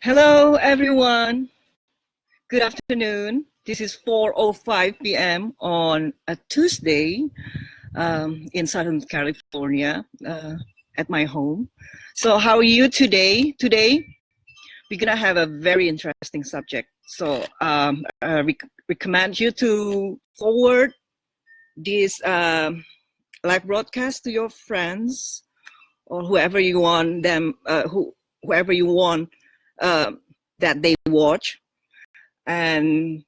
Hello, everyone. Good afternoon. This is 4:05 p.m. on a Tuesday in Southern California at my home. So how are you today? Today, we're going to have a very interesting subject. So I recommend you to forward this live broadcast to your friends or whoever you want them, whoever you want that they watch, and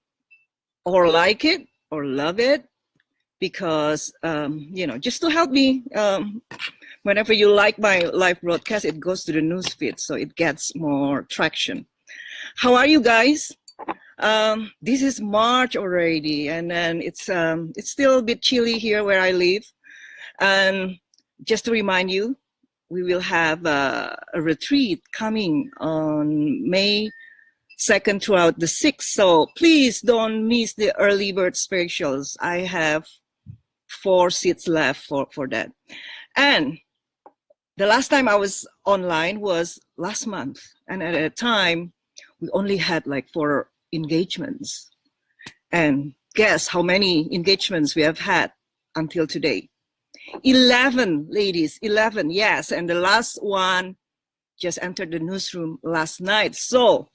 or like it or love it, because just to help me, whenever you like my live broadcast, it goes to the newsfeed, so it gets more traction. How are you guys? This is March already, and then it's still a bit chilly here where I live. And just to remind you, we will have a retreat coming on May 2nd throughout the 6th. So please don't miss the early bird specials. I have 4 seats left for that. And the last time I was online was last month. And at that time, we only had like 4 engagements. And guess how many engagements we have had until today? 11, ladies, 11, yes. And the last one just entered the newsroom last night. So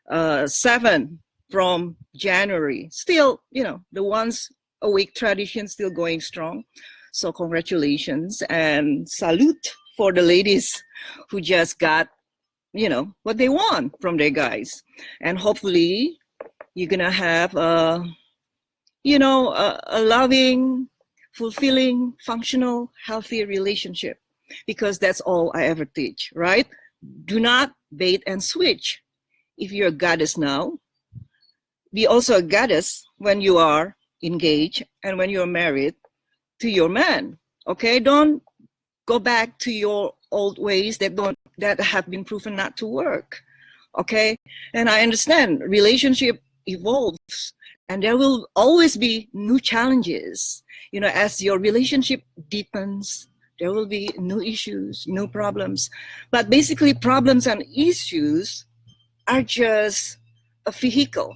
7 from January. Still, the once a week tradition still going strong. So congratulations and salute for the ladies who just got, what they want from their guys. And hopefully you're going to have a loving, fulfilling, functional, healthy relationship, because that's all I ever teach, right? Do not bait and switch. If you're a goddess now, be also a goddess when you are engaged and when you're married to your man. Okay, don't go back to your old ways that have been proven not to work. Okay, and I understand relationship evolves, and there will always be new challenges. As your relationship deepens, there will be new issues, new problems. But basically, problems and issues are just a vehicle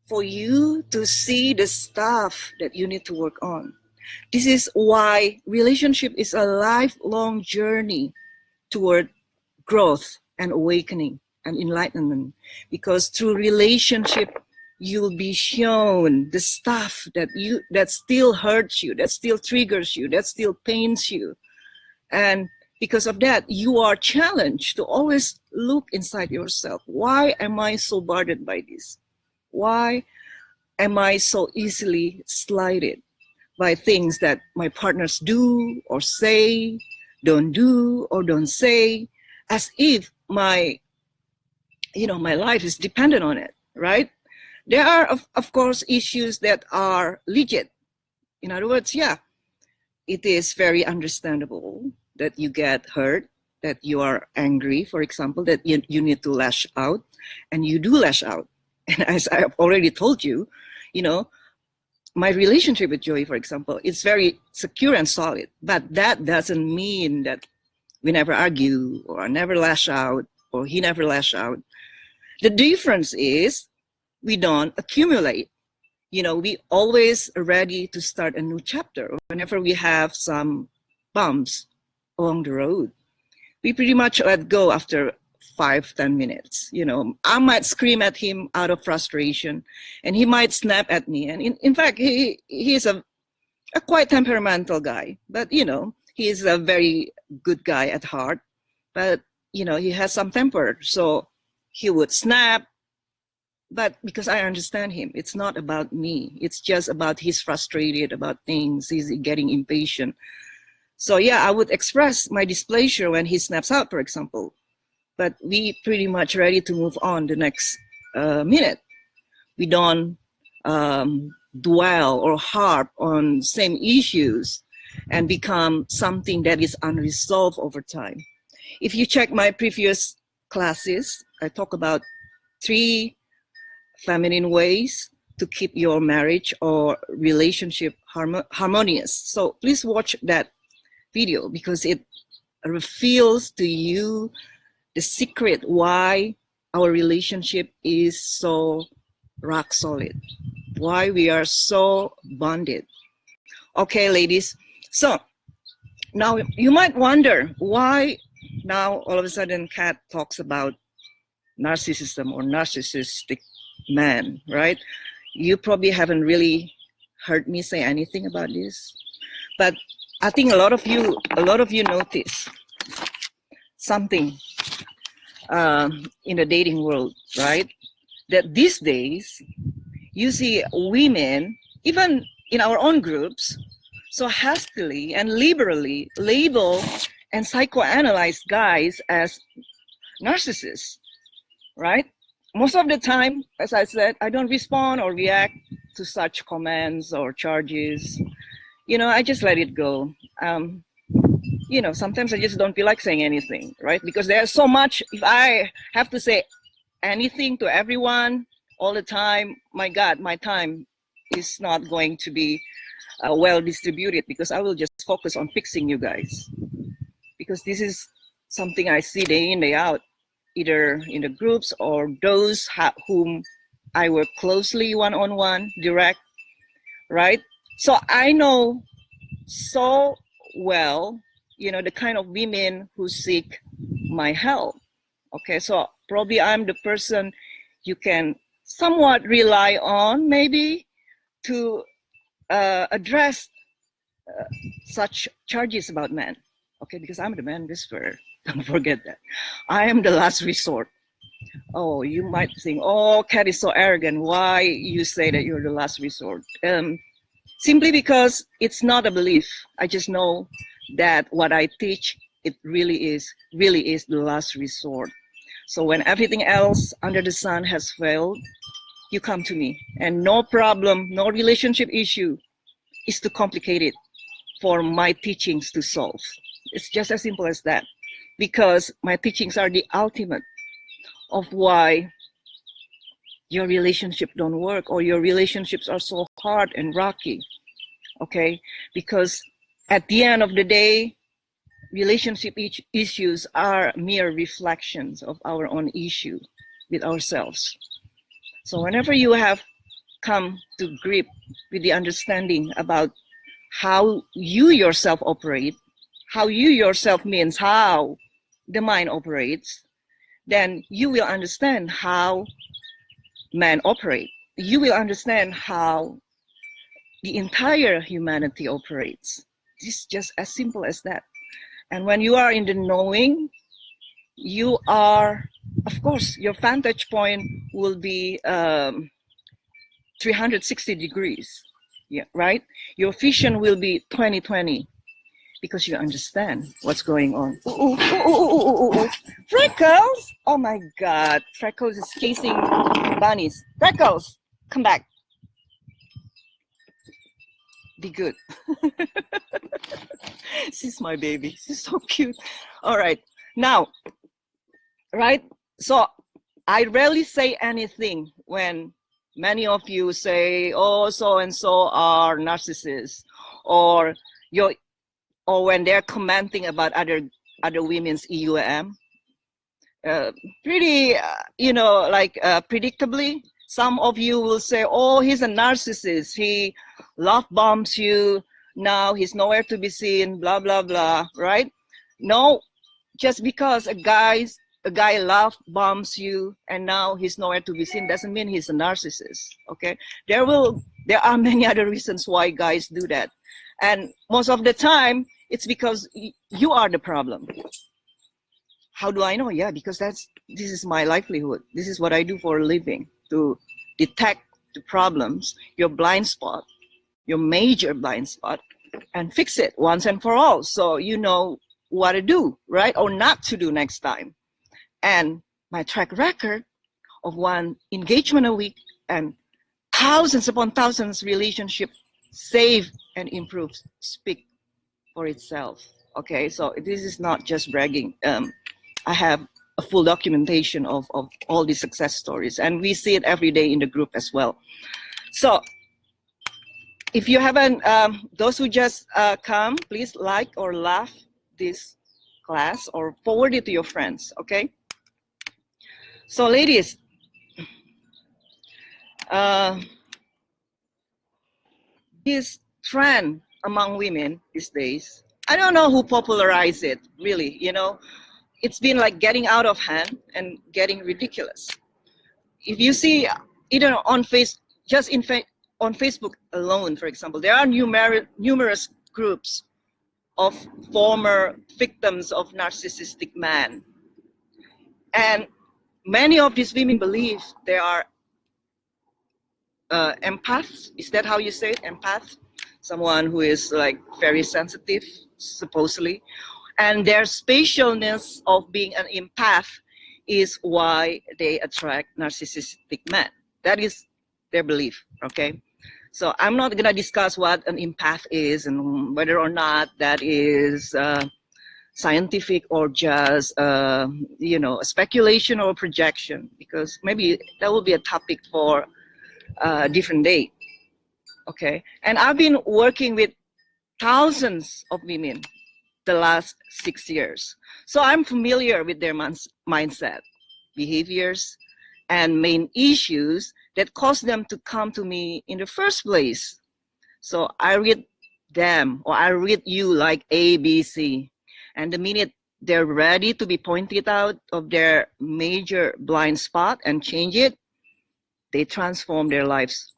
for you to see the stuff that you need to work on. This is why relationship is a lifelong journey toward growth and awakening and enlightenment. Because through relationship, you'll be shown the stuff that still hurts you, that still triggers you, that still pains you. And because of that, you are challenged to always look inside yourself. Why am I so burdened by this? Why am I so easily slighted by things that my partners do or say, don't do or don't say, as if my life is dependent on it, right? There are, of course, issues that are legit. In other words, yeah, it is very understandable that you get hurt, that you are angry, for example, that you need to lash out, and you do lash out. And as I have already told you, my relationship with Joey, for example, is very secure and solid. But that doesn't mean that we never argue or I never lash out or he never lash out. The difference is we don't accumulate. We always are ready to start a new chapter. Whenever we have some bumps along the road, we pretty much let go after 5-10 minutes. I might scream at him out of frustration, and he might snap at me. And in fact, he's a quite temperamental guy, but he's a very good guy at heart. But he has some temper, so he would snap. But because I understand him, it's not about me. It's just about he's frustrated about things. He's getting impatient. So yeah, I would express my displeasure when he snaps out, for example. But we pretty much ready to move on the next minute. We don't dwell or harp on same issues and become something that is unresolved over time. If you check my previous classes, I talk about 3 feminine ways to keep your marriage or relationship harmonious. So please watch that video, because it reveals to you the secret why our relationship is so rock solid, why we are so bonded. Okay, ladies. So now you might wonder why now all of a sudden Kat talks about narcissism or narcissistic man, right? You probably haven't really heard me say anything about this, but I think a lot of you notice something in the dating world, right? That these days you see women, even in our own groups, so hastily and liberally label and psychoanalyze guys as narcissists, right? Most of the time, as I said, I don't respond or react to such comments or charges. You know, I just let it go. You know, sometimes I just don't feel like saying anything, right? Because there's so much, if I have to say anything to everyone all the time, my God, my time is not going to be well distributed, because I will just focus on fixing you guys. Because this is something I see day in, day out, either in the groups or those whom I work closely one-on-one, direct, right? So I know so well, you know, the kind of women who seek my help. Okay, so probably I'm the person you can somewhat rely on, maybe, to address such charges about men. Okay, because I'm the man whisperer. Don't forget that. I am the last resort. Oh, you might think, oh, Kat is so arrogant. Why you say that you're the last resort? Simply because it's not a belief. I just know that what I teach, it really is the last resort. So when everything else under the sun has failed, you come to me, and no problem, no relationship issue is too complicated for my teachings to solve. It's just as simple as that, because my teachings are the ultimate of why your relationship don't work, or your relationships are so hard and rocky. Okay, because at the end of the day, relationship issues are mere reflections of our own issue with ourselves. So whenever you have come to grip with the understanding about how you yourself operate, how you yourself means how the mind operates, then you will understand how men operate. You will understand how the entire humanity operates. It's just as simple as that. And when you are in the knowing, you are, of course, your vantage point will be 360 degrees, yeah, right? Your vision will be 20/20, because you understand what's going on. Ooh, ooh, ooh, ooh, ooh, ooh. Freckles! Oh my God, Freckles is chasing bunnies. Freckles, come back. Be good. She's my baby. She's so cute. All right. Now, right? So I rarely say anything when many of you say, oh, so and so are narcissists, or when they're commenting about other women's EUM. Pretty, predictably, some of you will say, oh, he's a narcissist. He love bombs you. Now he's nowhere to be seen, blah, blah, blah, right? No, just because a guy love bombs you and now he's nowhere to be seen doesn't mean he's a narcissist, okay? There are many other reasons why guys do that. And most of the time, it's because you are the problem. How do I know? Yeah, because this is my livelihood. This is what I do for a living, to detect the problems, your blind spot, your major blind spot, and fix it once and for all. So you know what to do, right? Or not to do next time. And my track record of one engagement a week and thousands upon thousands relationship saved and improved speak for itself. Okay, so this is not just bragging. I have a full documentation of all these success stories, and we see it every day in the group as well. So if you haven't, those who just come, please like or love this class or forward it to your friends, okay? So ladies, this trend among women these days, I don't know who popularized it, really, you know. It's been like getting out of hand and getting ridiculous. If you see, either on on Facebook alone, for example, there are numerous groups of former victims of narcissistic man. And many of these women believe they are empaths. Is that how you say it? Empath? Someone who is like very sensitive, supposedly. And their spatialness of being an empath is why they attract narcissistic men. That is their belief, okay? So I'm not gonna discuss what an empath is and whether or not that is scientific or just, you know, a speculation or a projection, because maybe that will be a topic for a different day, okay? And I've been working with thousands of women the last 6 years. So I'm familiar with their mindset, behaviors, and main issues that cause them to come to me in the first place. So I read them, or I read you like A, B, C. And the minute they're ready to be pointed out of their major blind spot and change it, they transform their lives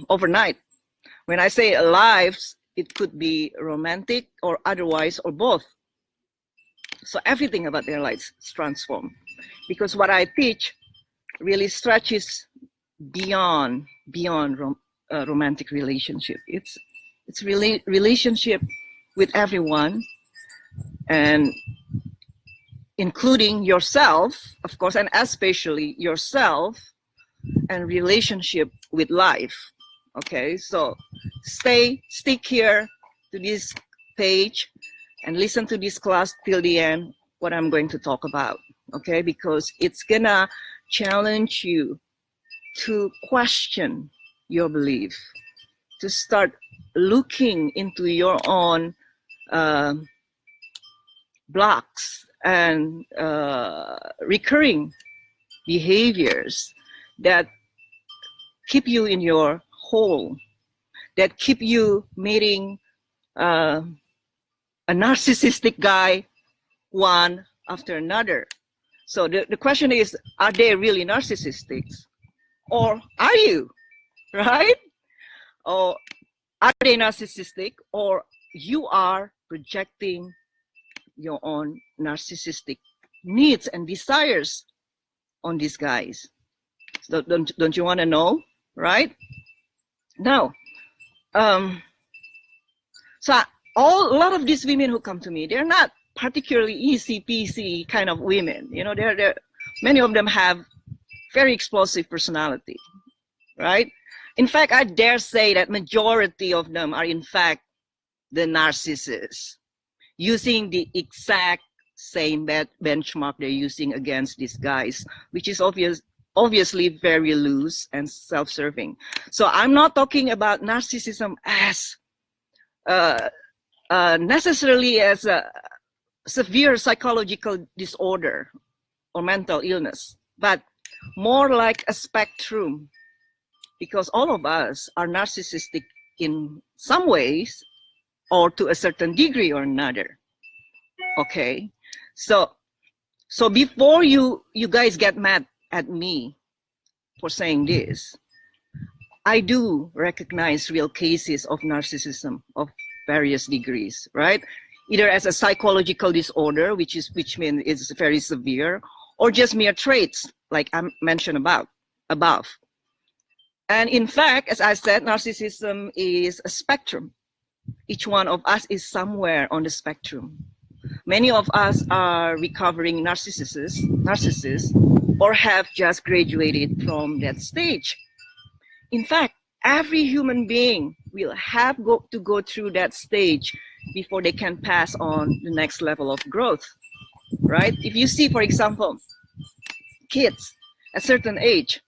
overnight. When I say lives, it could be romantic or otherwise or both. So everything about their lives is transformed, because what I teach really stretches beyond romantic relationship. It's really relationship with everyone, and including yourself, of course, and especially yourself, and relationship with life. Okay, so stick here to this page and listen to this class till the end, what I'm going to talk about, okay? Because it's gonna challenge you to question your belief, to start looking into your own blocks and recurring behaviors that keep you in your hole, that keep you meeting a narcissistic guy one after another. So the question is, are they really narcissistic? Or are you, right? Or are they narcissistic, or you are projecting your own narcissistic needs and desires on these guys? So don't you want to know, right? Now, so a lot of these women who come to me, they're not particularly easy peasy kind of women. You know, many of them have very explosive personality, right? In fact, I dare say that majority of them are in fact the narcissists, using the exact same benchmark they're using against these guys, which is obviously very loose and self-serving. So I'm not talking about narcissism as necessarily as a severe psychological disorder or mental illness, but more like a spectrum, because all of us are narcissistic in some ways or to a certain degree or another. Okay, so before you guys get mad at me for saying this, I do recognize real cases of narcissism of various degrees, right? Either as a psychological disorder, which means it's very severe, or just mere traits, like I mentioned above. And in fact, as I said, narcissism is a spectrum. Each one of us is somewhere on the spectrum. Many of us are recovering narcissists, or have just graduated from that stage. In fact, every human being will have to go through that stage before they can pass on the next level of growth, right? If you see, for example, kids at a certain age,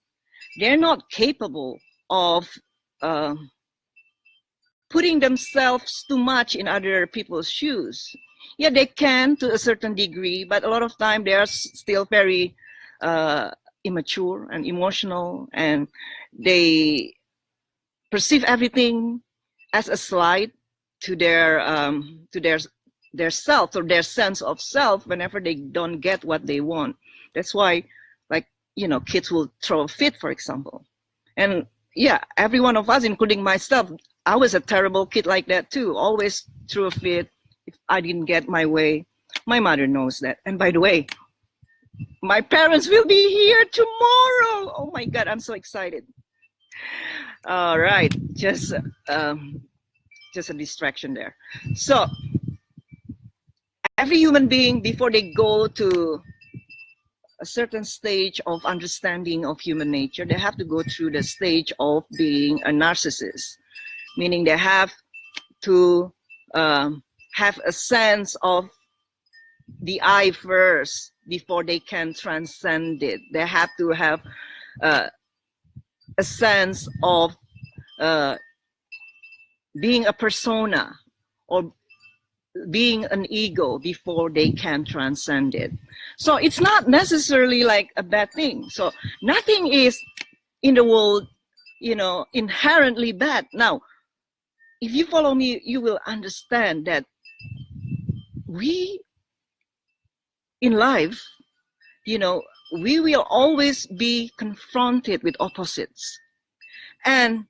they're not capable of putting themselves too much in other people's shoes. Yeah, they can to a certain degree, but a lot of time they are still very immature and emotional, and they perceive everything as a slight to their self or their sense of self whenever they don't get what they want. That's why, like, kids will throw a fit, for example. And yeah, every one of us, including myself, I was a terrible kid like that too. Always threw a fit if I didn't get my way. My mother knows that. And by the way, my parents will be here tomorrow. Oh my God, I'm so excited. All right, just a distraction there. So every human being, before they go to a certain stage of understanding of human nature, they have to go through the stage of being a narcissist, meaning they have to have a sense of the I first before they can transcend it. They have to have a sense of being a persona or being an ego before they can transcend it. So it's not necessarily like a bad thing. So nothing is in the world, inherently bad. Now, if you follow me, you will understand that we in life, we will always be confronted with opposites. And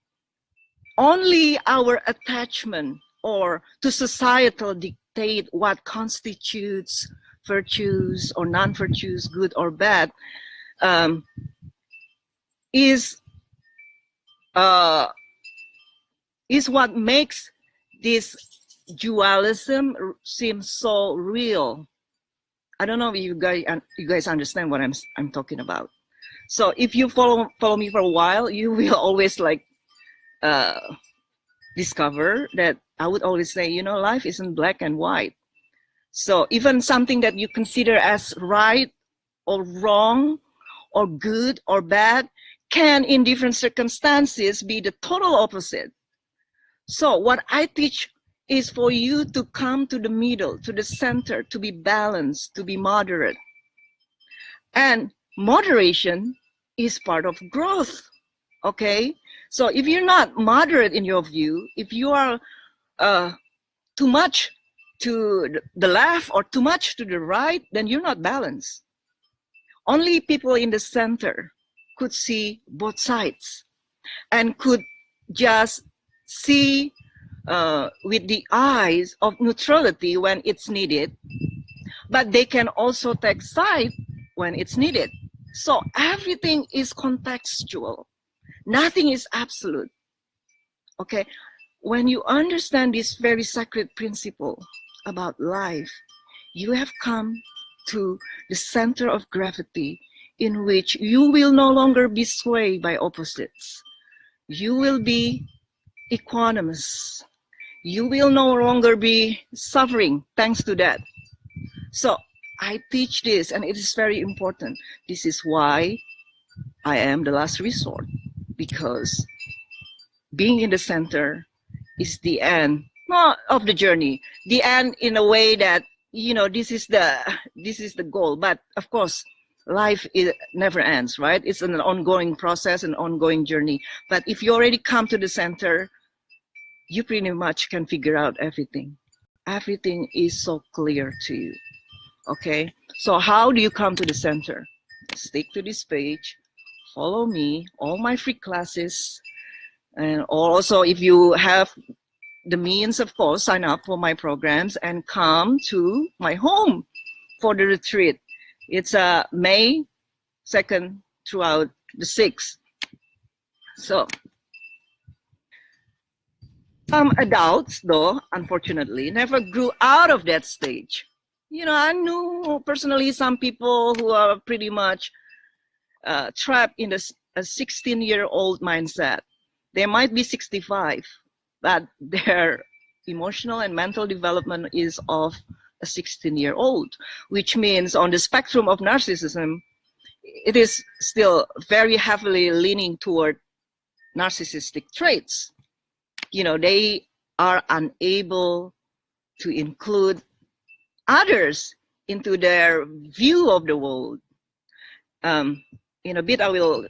only our attachment or to societal dictate what constitutes virtues or non-virtues, good or bad, is what makes this dualism seem so real. I don't know if you guys understand what I'm talking about. So if you follow me for a while, you will always discover that I would always say, life isn't black and white. So even something that you consider as right or wrong or good or bad can, in different circumstances, be the total opposite. So what I teach is for you to come to the middle, to the center, to be balanced, to be moderate. And moderation is part of growth, okay? So if you're not moderate in your view, if you are too much to the left or too much to the right, then you're not balanced. Only people in the center could see both sides and could just see with the eyes of neutrality when it's needed, but they can also take side when it's needed. So everything is contextual. Nothing is absolute. Okay? When you understand this very sacred principle about life, you have come to the center of gravity in which you will no longer be swayed by opposites. You will be equanimous. You will no longer be suffering thanks to that. So I teach this, and it is very important. This is why I am the last resort, because being in the center is the end, not of the journey, the end in a way that, this is the goal. But of course, life never ends, right? It's an ongoing process, an ongoing journey. But if you already come to the center, you pretty much can figure out everything. Everything is so clear to you, okay? So how do you come to the center? Stick to this page, follow me, all my free classes, and also if you have the means, of course, sign up for my programs and come to my home for the retreat. It's May 2nd throughout the 6th. So some adults, though, unfortunately, never grew out of that stage. I knew personally some people who are pretty much trapped in a 16-year-old mindset. They might be 65, but their emotional and mental development is of a 16-year-old, which means on the spectrum of narcissism, it is still very heavily leaning toward narcissistic traits. They are unable to include others into their view of the world. In a bit, I will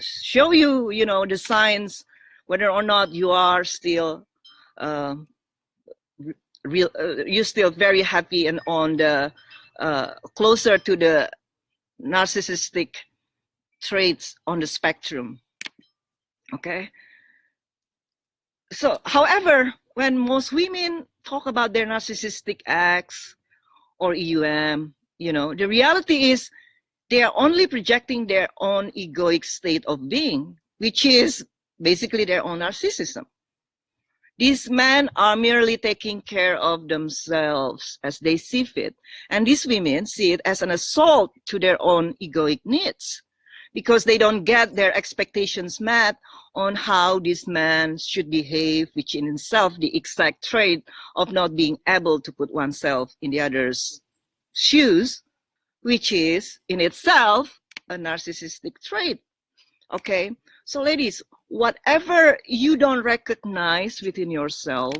show you, the signs whether or not you are still you're still very happy and on the closer to the narcissistic traits on the spectrum. Okay. So, however, when most women talk about their narcissistic acts or EUM, the reality is they are only projecting their own egoic state of being, which is basically their own narcissism. These men are merely taking care of themselves as they see fit, and these women see it as an assault to their own egoic needs because they don't get their expectations met on how this man should behave, which in itself the exact trait of not being able to put oneself in the other's shoes, which is in itself a narcissistic trait. Okay, so ladies, whatever you don't recognize within yourself,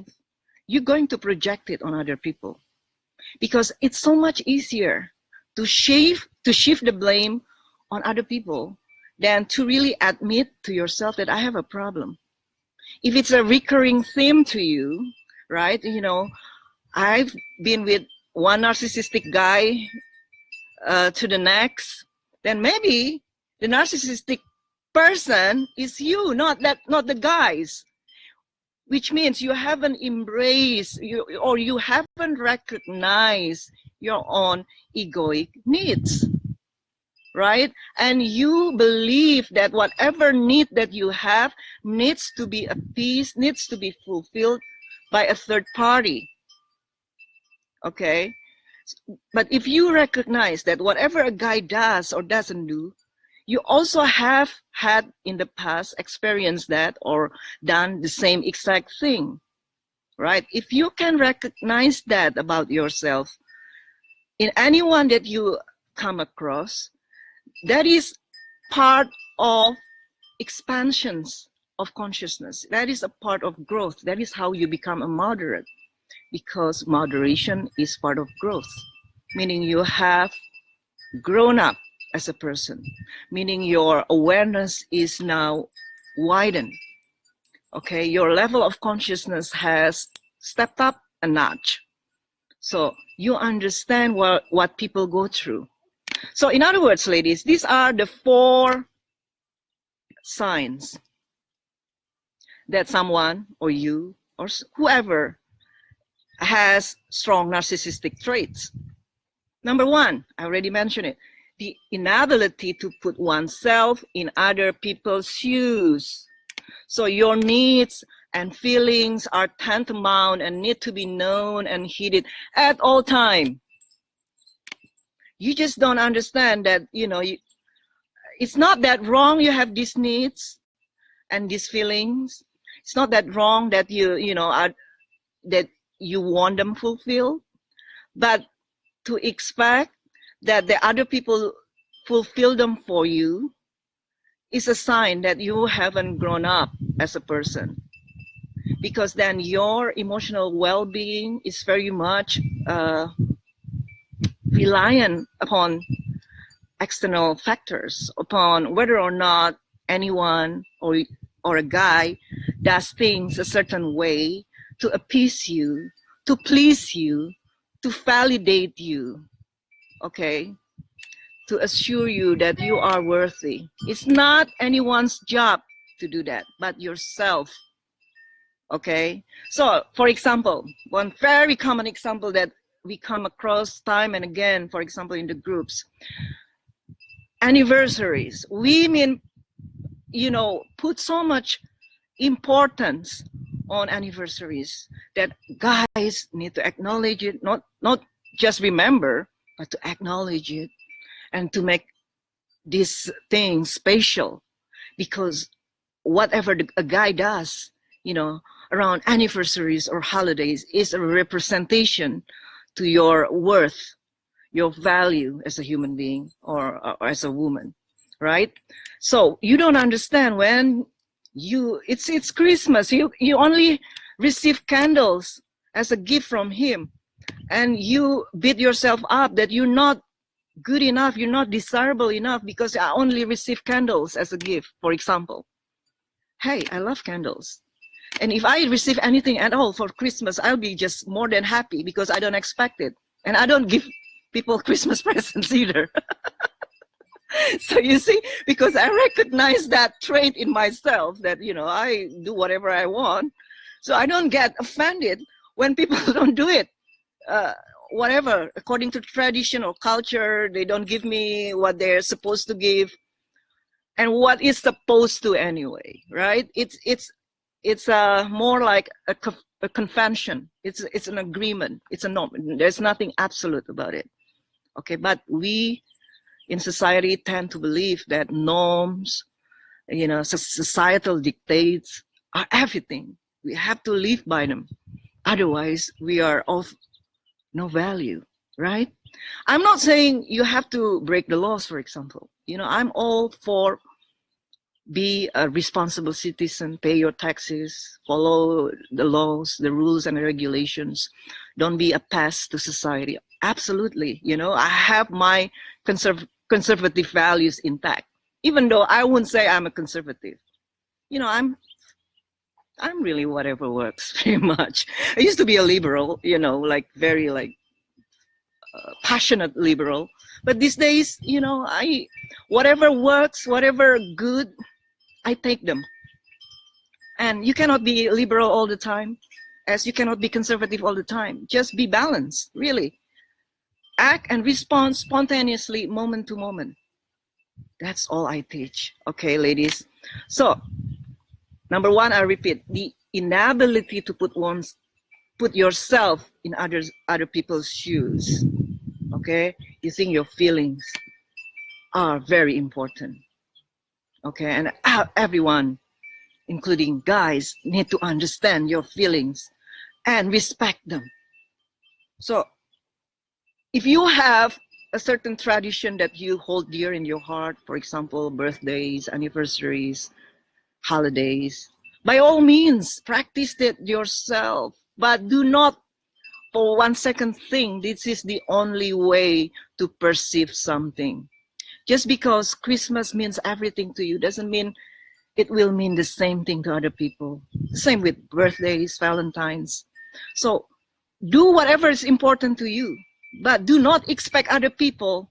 you're going to project it on other people, because it's so much easier to shift the blame on other people than to really admit to yourself that I have a problem. If it's a recurring theme to you, right? I've been with one narcissistic guy to the next, then maybe the narcissistic person is you, not the guys, which means you haven't embraced or you haven't recognized your own egoic needs, right? And you believe that whatever need that you have needs to be appeased, needs to be fulfilled by a third party. Okay, but if you recognize that whatever a guy does or doesn't do, you also have had in the past experienced that or done the same exact thing, right? If you can recognize that about yourself in anyone that you come across, that is part of expansions of consciousness. That is a part of growth. That is how you become a moderate, because moderation is part of growth, meaning you have grown up as a person, meaning your awareness is now widened. Okay, your level of consciousness has stepped up a notch. So you understand what people go through. So in other words, ladies, these are the 4 signs that someone or you or whoever has strong narcissistic traits. Number 1, I already mentioned it, the inability to put oneself in other people's shoes. So your needs and feelings are tantamount and need to be known and heeded at all time. You just don't understand that, it's not that wrong you have these needs and these feelings. It's not that wrong that that you want them fulfilled, but to expect that the other people fulfill them for you is a sign that you haven't grown up as a person, because then your emotional well-being is very much reliant upon external factors, upon whether or not anyone or a guy does things a certain way to appease you, to please you, to validate you, okay, to assure you that you are worthy. It's not anyone's job to do that, but yourself, okay? So, for example, one very common example that we come across time and again, for example, in the groups, anniversaries. Women, put so much importance on anniversaries that guys need to acknowledge it, not just remember, but to acknowledge it and to make this thing special, because whatever a guy does, around anniversaries or holidays is a representation to your worth, your value as a human being or as a woman, right? So you don't understand when it's Christmas, you only receive candles as a gift from him, and you beat yourself up that you're not good enough, you're not desirable enough because I only receive candles as a gift, for example. Hey, I love candles. And if I receive anything at all for Christmas, I'll be just more than happy because I don't expect it. And I don't give people Christmas presents either. So you see, because I recognize that trait in myself that, you know, I do whatever I want. So I don't get offended when people don't do it. Whatever, according to tradition or culture, they don't give me what they're supposed to give. And what is supposed to anyway, right? It's more like a convention. It's an agreement. It's a norm. There's nothing absolute about it. Okay, but we in society tend to believe that norms, you know, societal dictates are everything. We have to live by them. Otherwise, we are of no value, right? I'm not saying you have to break the laws, for example. You know, I'm all for be a responsible citizen, pay your taxes, follow the laws, the rules and the regulations. Don't be a pest to society. Absolutely. You know, I have my conservative values intact, even though I wouldn't say I'm a conservative. You know, I'm really whatever works pretty much. I used to be a liberal, you know, like very like passionate liberal. But these days, you know, whatever works, whatever good, I take them. And you cannot be liberal all the time, as you cannot be conservative all the time. Just be balanced, really. Act and respond spontaneously, moment to moment. That's all I teach. Okay, ladies. So, number one, I repeat, the inability to put yourself in other people's shoes. Okay, you think your feelings are very important. Okay, and everyone, including guys, need to understand your feelings and respect them. So if you have a certain tradition that you hold dear in your heart, for example, birthdays, anniversaries, holidays, by all means, practice it yourself, but do not for 1 second think this is the only way to perceive something. Just because Christmas means everything to you doesn't mean it will mean the same thing to other people. Same with birthdays, Valentine's. So do whatever is important to you, but do not expect other people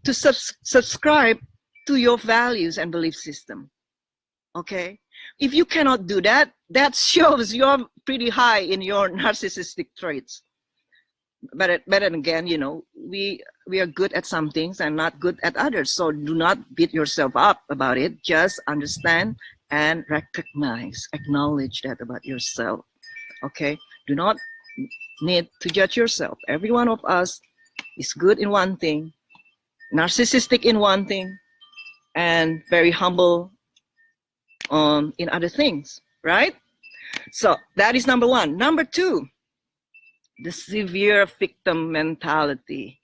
to subscribe to your values and belief system. Okay? If you cannot do that, that shows you're pretty high in your narcissistic traits. But then again, you know, we are good at some things and not good at others. So do not beat yourself up about it. Just understand and recognize, acknowledge that about yourself. Okay? Do not need to judge yourself. Every one of us is good in one thing, narcissistic in one thing, and very humble in other things, right? So that is number one. Number two, the severe victim mentality,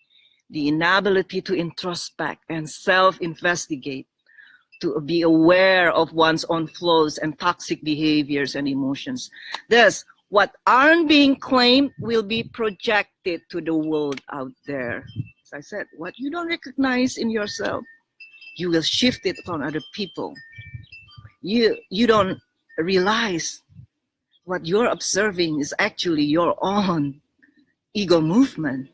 the inability to introspect and self-investigate, to be aware of one's own flaws and toxic behaviors and emotions. Thus, what aren't being claimed will be projected to the world out there. As I said, what you don't recognize in yourself, you will shift it on other people. You don't realize what you're observing is actually your own ego movement.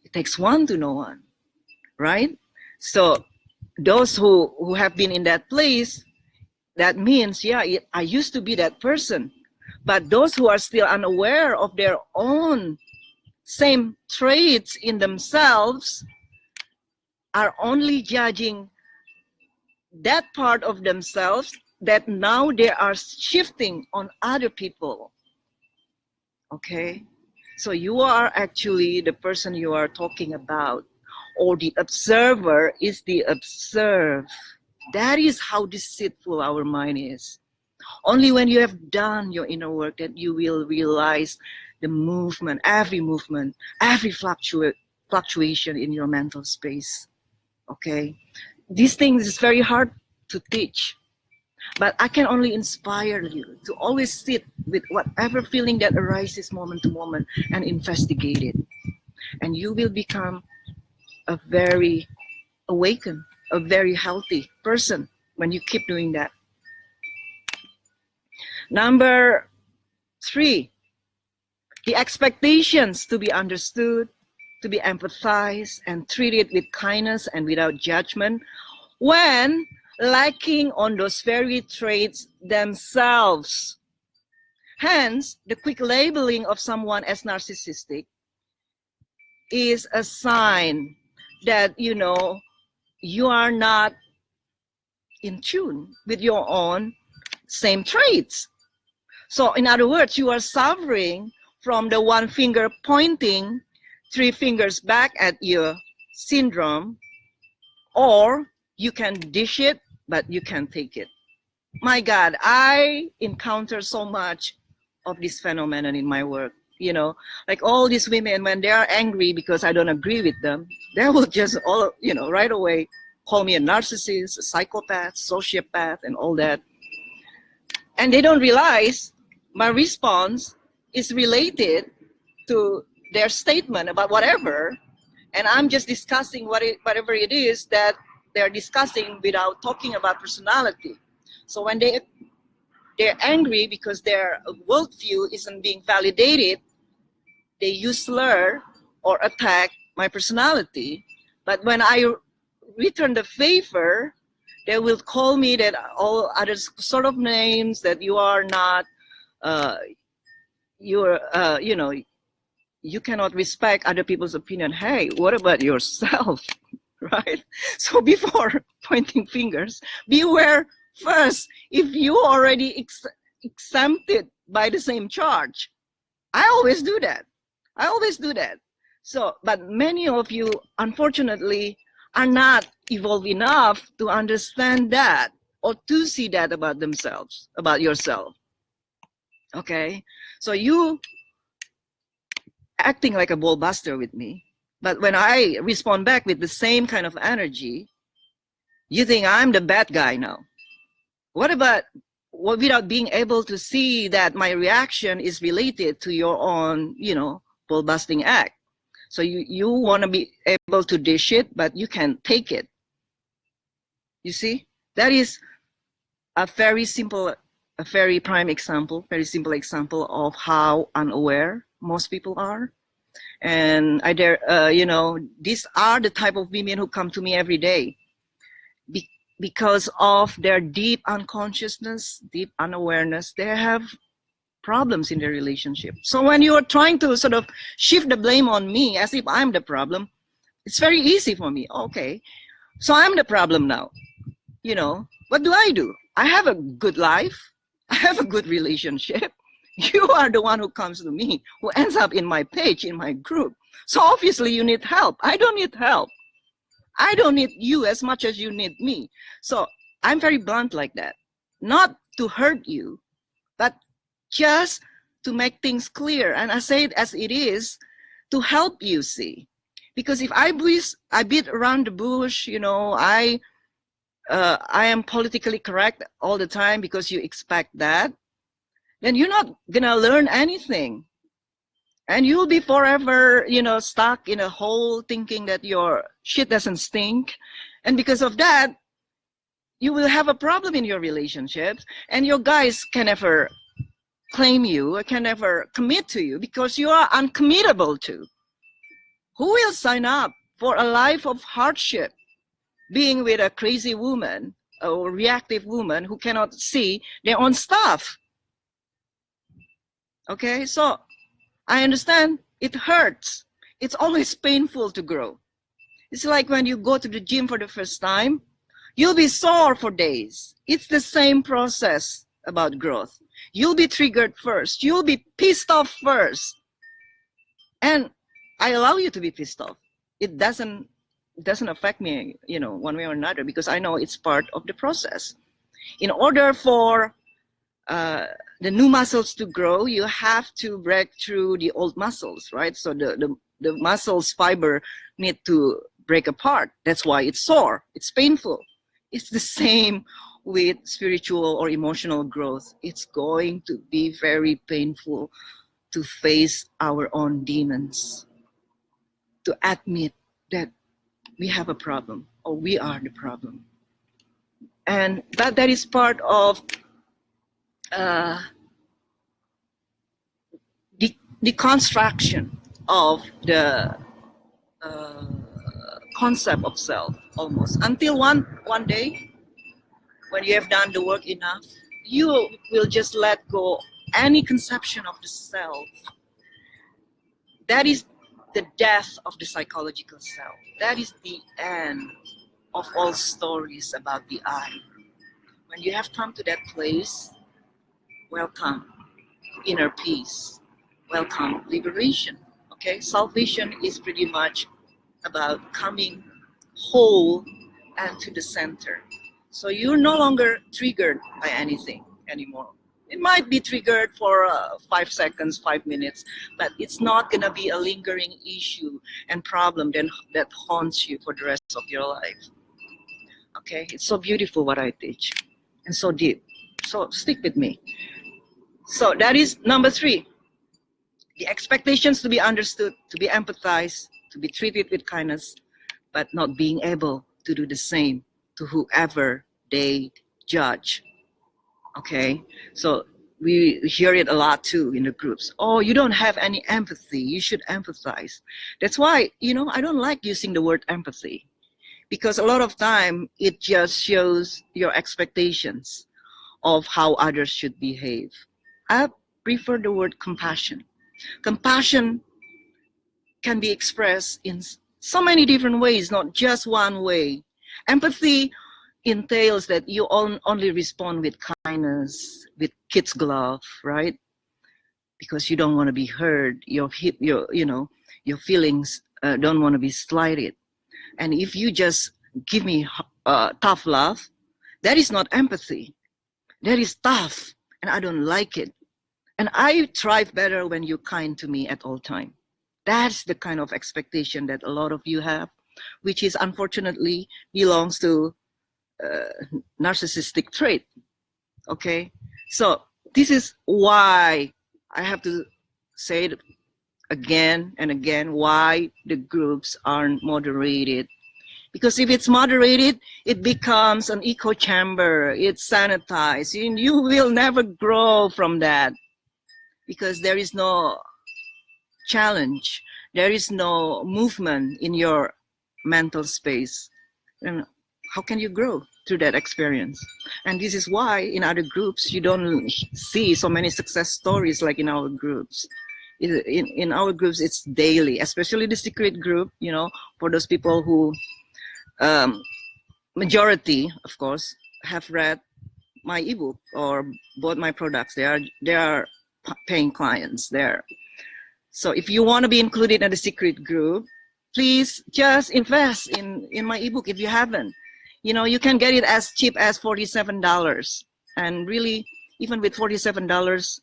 It takes one to know one, right? So those who have been in that place, that means, yeah, I used to be that person. But those who are still unaware of their own same traits in themselves are only judging that part of themselves that now they are shifting on other people. Okay? So you are actually the person you are talking about, or the observer is the observed. That is how deceitful our mind is. Only when you have done your inner work that you will realize the movement, every fluctuation in your mental space. Okay? These things is very hard to teach. But I can only inspire you to always sit with whatever feeling that arises moment to moment and investigate it. And you will become a very awakened, a very healthy person when you keep doing that. Number 3, the expectations to be understood, to be empathized and treated with kindness and without judgment, when lacking on those very traits themselves. Hence, the quick labeling of someone as narcissistic is a sign that, you are not in tune with your own same traits. So in other words, you are suffering from the one finger pointing, 3 fingers back at your syndrome, or you can dish it, but you can't take it. My God, I encounter so much of this phenomenon in my work. Like all these women, when they are angry because I don't agree with them, they will just right away call me a narcissist, a psychopath, sociopath, and all that. And they don't realize my response is related to their statement about whatever, and I'm just discussing whatever it is that they're discussing without talking about personality. So when they're angry because their worldview isn't being validated, they use slur or attack my personality. But when I return the favor, they will call me that all other sort of names, that you are not, you cannot respect other people's opinion. Hey, what about yourself, right? So before pointing fingers, beware first if you already exempted by the same charge. I always do that. So, but many of you, unfortunately, are not evolved enough to understand that or to see that about themselves, about yourself. Okay? So you acting like a ball buster with me, but when I respond back with the same kind of energy, you think I'm the bad guy now. What about without being able to see that my reaction is related to your own, ball busting act? So you want to be able to dish it, but you can't take it. You see, that is a very simple, a very prime example, very simple example of how unaware most people are. And I dare, these are the type of women who come to me every day because of their deep unconsciousness, deep unawareness. They have problems in their relationship. So when you are trying to sort of shift the blame on me as if I'm the problem, it's very easy for me. Okay, so I'm the problem now. What do? I have a good life. I have a good relationship. You are the one who comes to me, who ends up in my page, in my group. So obviously you need help. I don't need help. I don't need you as much as you need me. So I'm very blunt like that. Not to hurt you, but just to make things clear. And I say it as it is to help you see. Because if I beat around the bush, I am politically correct all the time because you expect that, then you're not gonna learn anything. And you'll be forever, stuck in a hole thinking that your shit doesn't stink. And because of that, you will have a problem in your relationships, and your guys can never claim you, or can never commit to you because you are uncommittable to. Who will sign up for a life of hardship, being with a crazy woman or reactive woman who cannot see their own stuff? Okay, so I understand it hurts. It's always painful to grow. It's like when you go to the gym for the first time, you'll be sore for days. It's the same process about growth. You'll be triggered first. You'll be pissed off first. And I allow you to be pissed off. It doesn't affect me, one way or another, because I know it's part of the process. In order for the new muscles to grow, you have to break through the old muscles, right? So the muscles fiber need to break apart. That's why it's sore. It's painful. It's the same with spiritual or emotional growth. It's going to be very painful to face our own demons, to admit that we have a problem, or we are the problem. And that is part of the construction of the concept of self, almost, until one day when you have done the work enough, you will just let go any conception of the self. That is the death of the psychological self. That is the end of all stories about the I. When you have come to that place, welcome inner peace, welcome liberation. Okay, salvation is pretty much about coming whole and to the center. So you're no longer triggered by anything anymore. It might be triggered for 5 seconds, 5 minutes, but it's not going to be a lingering issue and problem that haunts you for the rest of your life. Okay, it's so beautiful what I teach and so deep. So stick with me. So that is number 3. The expectations to be understood, to be empathized, to be treated with kindness, but not being able to do the same to whoever they judge. Okay, so we hear it a lot too in the groups. Oh, you don't have any empathy, you should empathize. That's why, I don't like using the word empathy, because a lot of time it just shows your expectations of how others should behave. I prefer the word compassion. Compassion can be expressed in so many different ways, not just one way. Empathy entails that you only respond with kindness, with kid's glove, right? Because you don't want to be hurt. Your feelings don't want to be slighted. And if you just give me tough love, that is not empathy. That is tough, and I don't like it. And I thrive better when you're kind to me at all time. That's the kind of expectation that a lot of you have, which is unfortunately belongs to narcissistic trait. Okay, so this is why I have to say it again and again, why the groups aren't moderated. Because if it's moderated, it becomes an echo chamber. It's sanitized. You will never grow from that, because there is no challenge. There is no movement in your mental space. And how can you grow through that experience? And this is why in other groups, you don't see so many success stories like in our groups. In our groups, it's daily, especially the secret group, for those people who, majority, of course, have read my ebook or bought my products. They are paying clients there. So if you want to be included in the secret group, please just invest in my ebook if you haven't. You can get it as cheap as $47. And really, even with $47,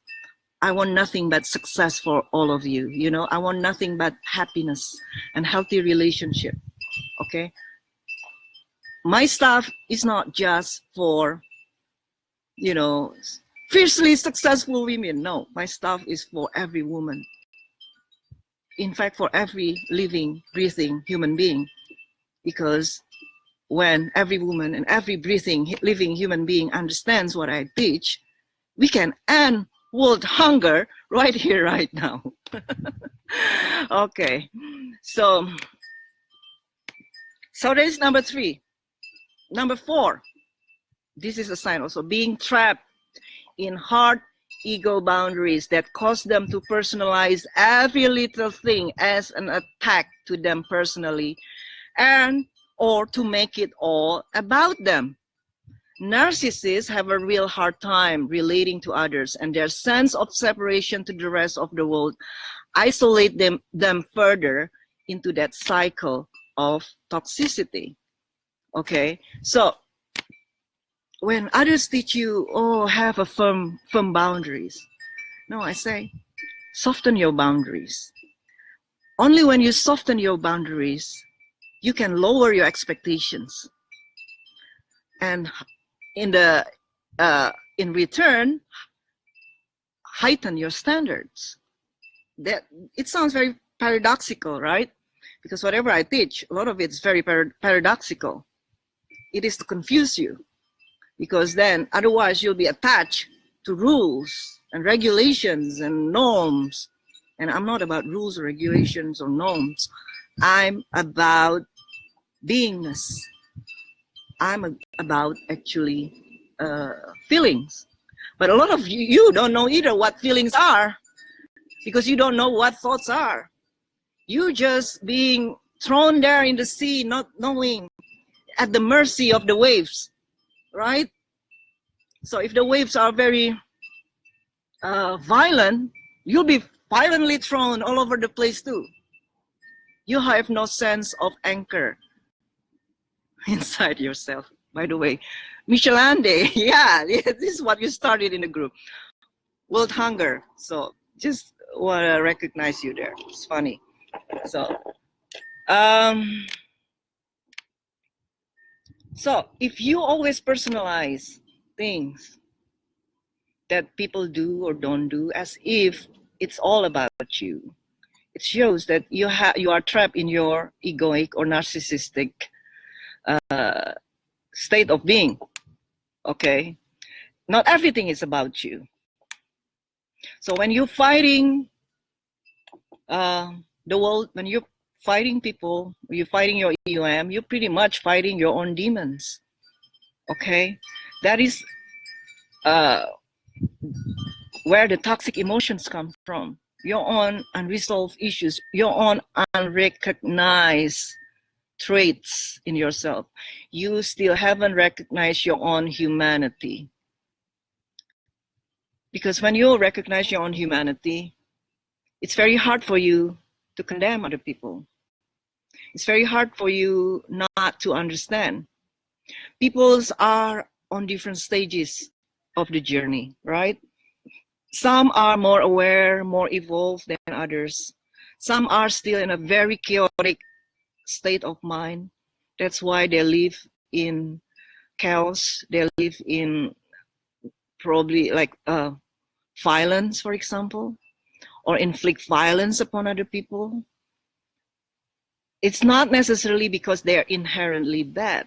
I want nothing but success for all of you. I want nothing but happiness and healthy relationship. Okay? My stuff is not just for, fiercely successful women. No, my stuff is for every woman. In fact, for every living, breathing human being. Because when every woman and every breathing, living human being understands what I teach, we can end world hunger right here, right now. Okay, so there's number 3. Number 4, this is a sign also, being trapped in hard ego boundaries that cause them to personalize every little thing as an attack to them personally, and or to make it all about them. Narcissists have a real hard time relating to others, and their sense of separation to the rest of the world isolate them further into that cycle of toxicity. Okay, so when others teach you, have a firm boundaries. No, I say, soften your boundaries. Only when you soften your boundaries, you can lower your expectations. And in return, heighten your standards. That it sounds very paradoxical, right? Because whatever I teach, a lot of it's very paradoxical. It is to confuse you, because then otherwise you'll be attached to rules and regulations and norms. And I'm not about rules or regulations or norms. I'm about beingness. I'm about actually feelings. But a lot of you don't know either what feelings are, because you don't know what thoughts are. You're just being thrown there in the sea, not knowing, at the mercy of the waves, right? So if the waves are very violent, you'll be violently thrown all over the place too. You have no sense of anchor inside yourself. By the way, Michelande, yeah, this is what you started in the group. World hunger. So just want to recognize you there. It's funny. So, so if you always personalize things that people do or don't do as if it's all about you, it shows that you are trapped in your egoic or narcissistic state of being. Okay, not everything is about you. So when you're fighting the world, when you're fighting people, you're fighting your EOM, you're pretty much fighting your own demons. Okay, that is where the toxic emotions come from. Your own unresolved issues, your own unrecognized traits in yourself. You still haven't recognized your own humanity. Because when you recognize your own humanity, it's very hard for you to condemn other people. It's very hard for you not to understand. Peoples are on different stages of the journey, right? Some are more aware, more evolved than others. Some are still in a very chaotic state of mind. That's why they live in chaos. They live in probably like violence, for example, or inflict violence upon other people. It's not necessarily because they're inherently bad.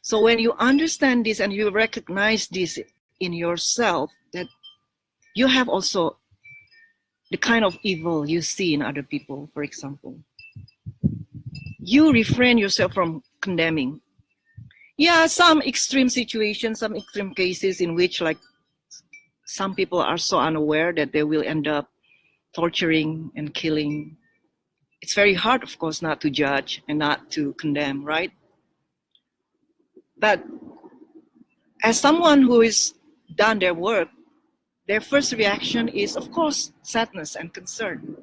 So when you understand this and you recognize this in yourself, that you have also the kind of evil you see in other people, for example, you refrain yourself from condemning. Yeah, some extreme situations, some extreme cases in which like some people are so unaware that they will end up torturing and killing. It's very hard, of course, not to judge and not to condemn, right? But as someone who has done their work, their first reaction is, of course, sadness and concern,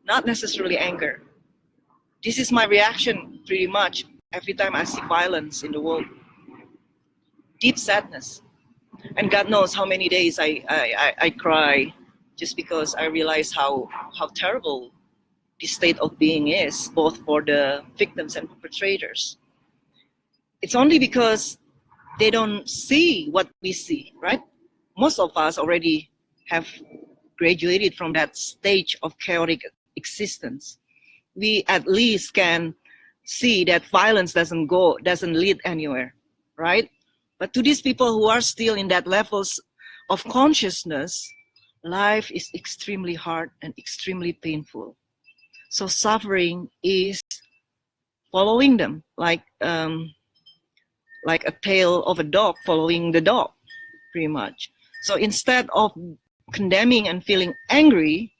not necessarily anger. This is my reaction pretty much every time I see violence in the world. Deep sadness. And God knows how many days I cry just because I realize how terrible this state of being is, both for the victims and perpetrators. It's only because they don't see what we see, right? Most of us already have graduated from that stage of chaotic existence. We at least can see that violence doesn't lead anywhere, right? But to these people who are still in that levels of consciousness, life is extremely hard and extremely painful. So suffering is following them like a tail of a dog following the dog, pretty much. So instead of condemning and feeling angry,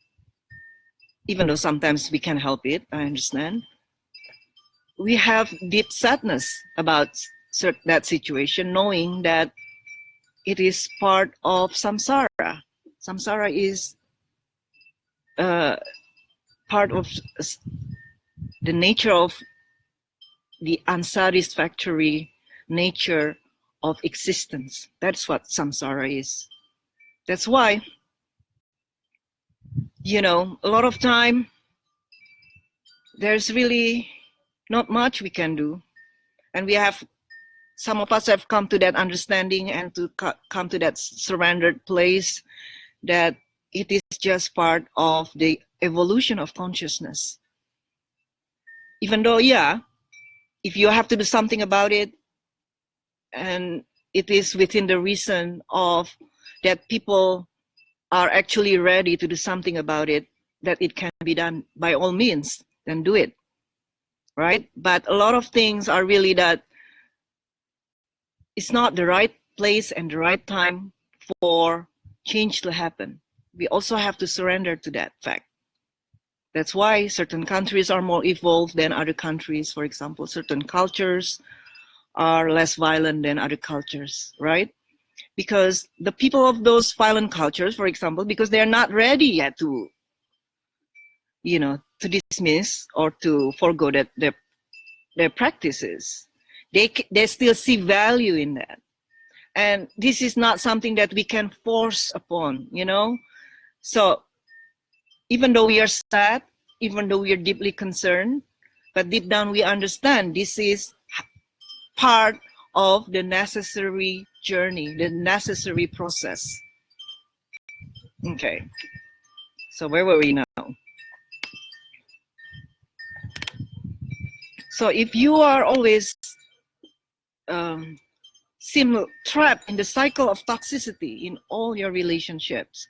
even though sometimes we can't help it, I understand, we have deep sadness about that situation, knowing that it is part of samsara. Samsara is part of the nature of the unsatisfactory nature of existence. That's what samsara is. That's why, a lot of time, there's really not much we can do. And some of us have come to that understanding and to come to that surrendered place that it is just part of the evolution of consciousness. Even though, yeah, if you have to do something about it, and it is within the reason of that people are actually ready to do something about it, that it can be done, by all means, then do it, right? But a lot of things are really that it's not the right place and the right time for change to happen. We also have to surrender to that fact. That's why certain countries are more evolved than other countries. For example, certain cultures are less violent than other cultures, right? Because the people of those violent cultures, for example, because they're not ready yet to, to dismiss or to forego that their practices, they still see value in that. And this is not something that we can force upon, So even though we are sad, even though we are deeply concerned, but deep down we understand this is part of the necessary journey, the necessary process. Okay, so where were we now? So if you are always trapped in the cycle of toxicity in all your relationships,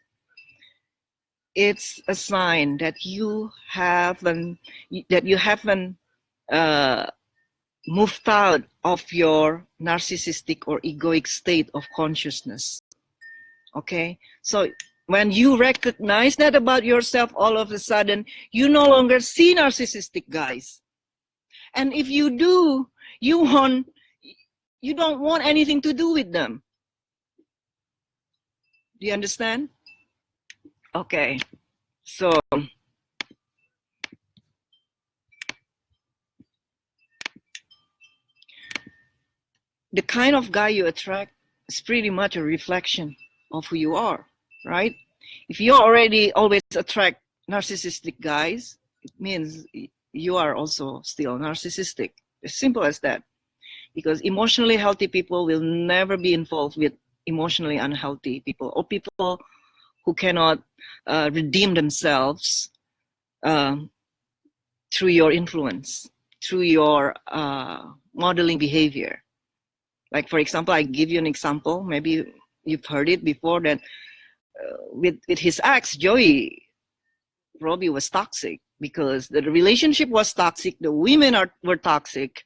it's a sign that you haven't moved out of your narcissistic or egoic state of consciousness. Okay, so when you recognize that about yourself, all of a sudden you no longer see narcissistic guys, and if you do, you don't want anything to do with them. Do you understand? Okay, so the kind of guy you attract is pretty much a reflection of who you are, right? If you already always attract narcissistic guys, it means you are also still narcissistic. As simple as that. Because emotionally healthy people will never be involved with emotionally unhealthy people, or people who cannot redeem themselves through your influence, through your modeling behavior. Like, for example, I give you an example. Maybe you've heard it before, that with his ex, Joey, Robbie was toxic because the relationship was toxic. The women were toxic.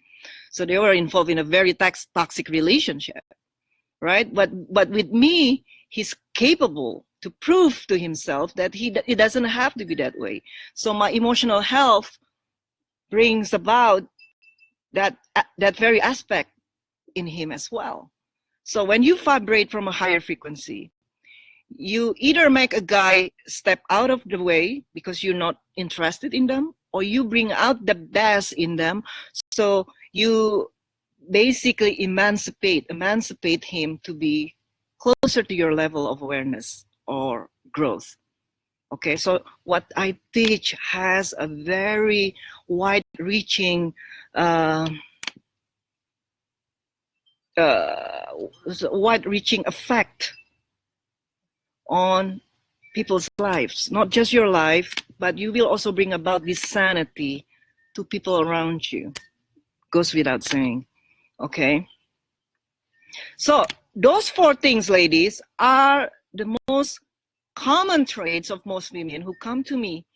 So they were involved in a very toxic relationship, right? But with me, he's capable to prove to himself that it doesn't have to be that way. So my emotional health brings about that very aspect in him as well. So when you vibrate from a higher frequency, you either make a guy step out of the way because you're not interested in them, or you bring out the best in them. So you basically emancipate him to be closer to your level of awareness or growth. Okay, so what I teach has a very wide-reaching effect on people's lives. Not just your life, but you will also bring about this sanity to people around you. Goes without saying. Okay, so those 4 things, ladies, are the most common traits of most women who come to me,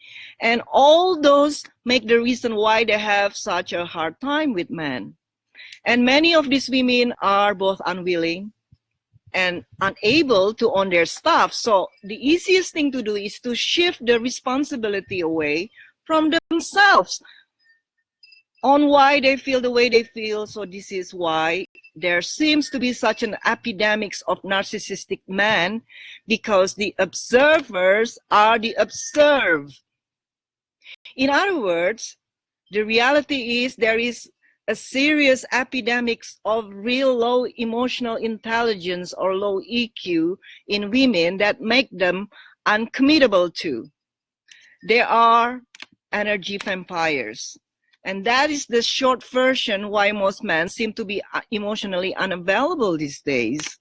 and all those make the reason why they have such a hard time with men. And many of these women are both unwilling and unable to own their stuff. So the easiest thing to do is to shift the responsibility away from themselves on why they feel the way they feel. So this is why there seems to be such an epidemic of narcissistic men, because the observers are the observed. In other words, the reality is there is a serious epidemic of real low emotional intelligence or low EQ in women that make them uncommittable to. They are energy vampires. And that is the short version why most men seem to be emotionally unavailable these days.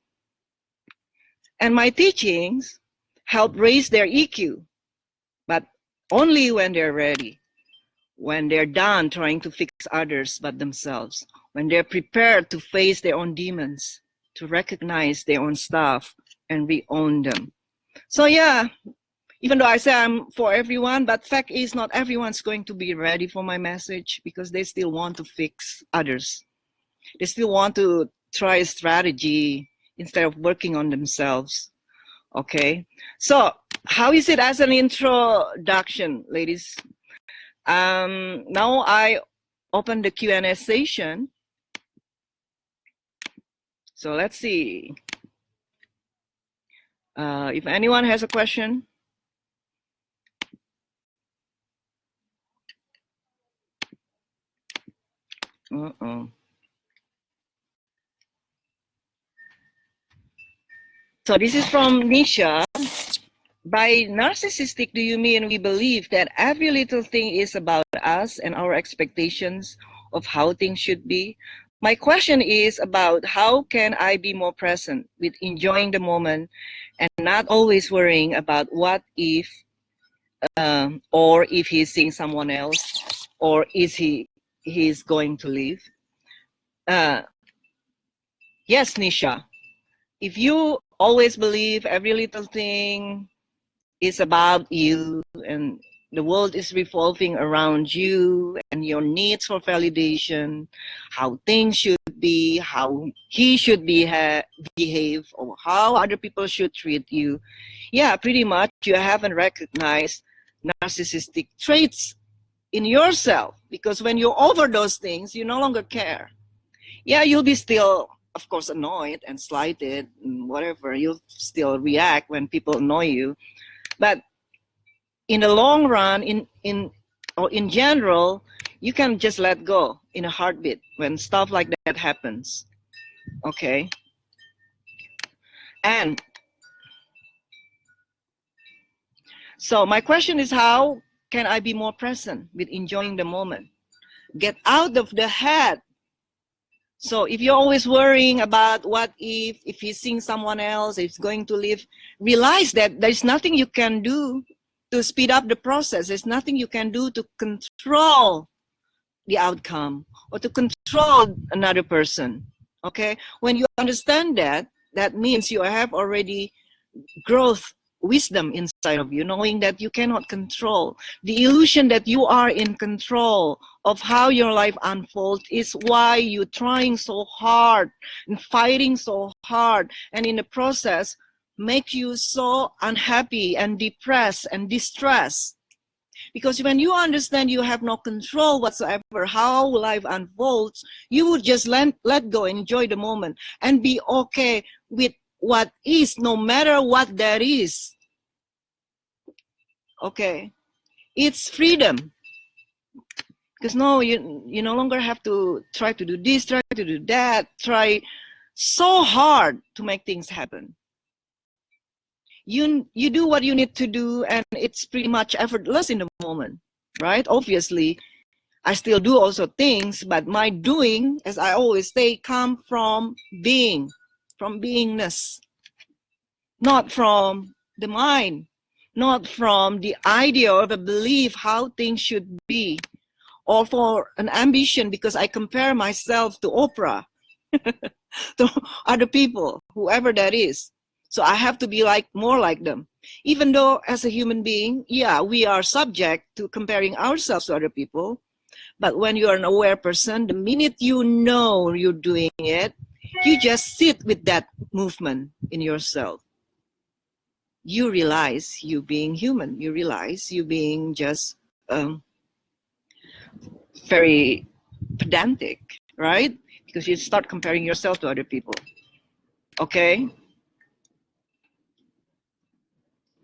And my teachings help raise their EQ, but only when they're ready. when they're done trying to fix others but themselves, when they're prepared to face their own demons, to recognize their own stuff and re-own them. So yeah, even though I say I'm for everyone, but fact is not everyone's going to be ready for my message because they still want to fix others. They still want to try a strategy instead of working on themselves. Okay, so how is it as an introduction, ladies? Now I open the Q&A session. So let's see if anyone has a question. So this is from Nisha. By narcissistic, do you mean we believe that every little thing is about us and our expectations of how things should be? My question is about how can I be more present with enjoying the moment and not always worrying about what if, or if he's seeing someone else, or is he's going to leave? Yes, Nisha. If you always believe every little thing is about you and the world is revolving around you and your needs for validation, how things should be, how he should behave, or how other people should treat you, yeah, pretty much you haven't recognized narcissistic traits in yourself, because when you're over those things, you no longer care. Yeah, you'll be still, of course, annoyed and slighted and whatever. You'll still react when people annoy you. But in the long run, in general, you can just let go in a heartbeat when stuff like that happens. Okay. And so my question is, how can I be more present with enjoying the moment? Get out of the head. So if you're always worrying about what if he's seeing someone else, if he's going to leave, realize that there's nothing you can do to speed up the process. There's nothing you can do to control the outcome or to control another person. Okay? When you understand that, that means you have already growth, wisdom inside of you, knowing that you cannot control. The illusion that you are in control of how your life unfolds is why you're trying so hard and fighting so hard, and in the process make you so unhappy and depressed and distressed. Because when you understand you have no control whatsoever how life unfolds, you would just let go, enjoy the moment, and be okay with what is, no matter what that is. Okay, it's freedom. Because no, you no longer have to try to do this, try to do that, try so hard to make things happen. You do what you need to do, and it's pretty much effortless in the moment, right? Obviously, I still do also things, but my doing, as I always say, come from being, from beingness, not from the mind, not from the idea or the belief how things should be, or for an ambition because I compare myself to Oprah, to other people, whoever that is. So I have to be more like them. Even though as a human being, yeah, we are subject to comparing ourselves to other people. But when you are an aware person, the minute you know you're doing it, you just sit with that movement in yourself. You realize you being human. You realize you being just very pedantic, right? Because you start comparing yourself to other people. Okay?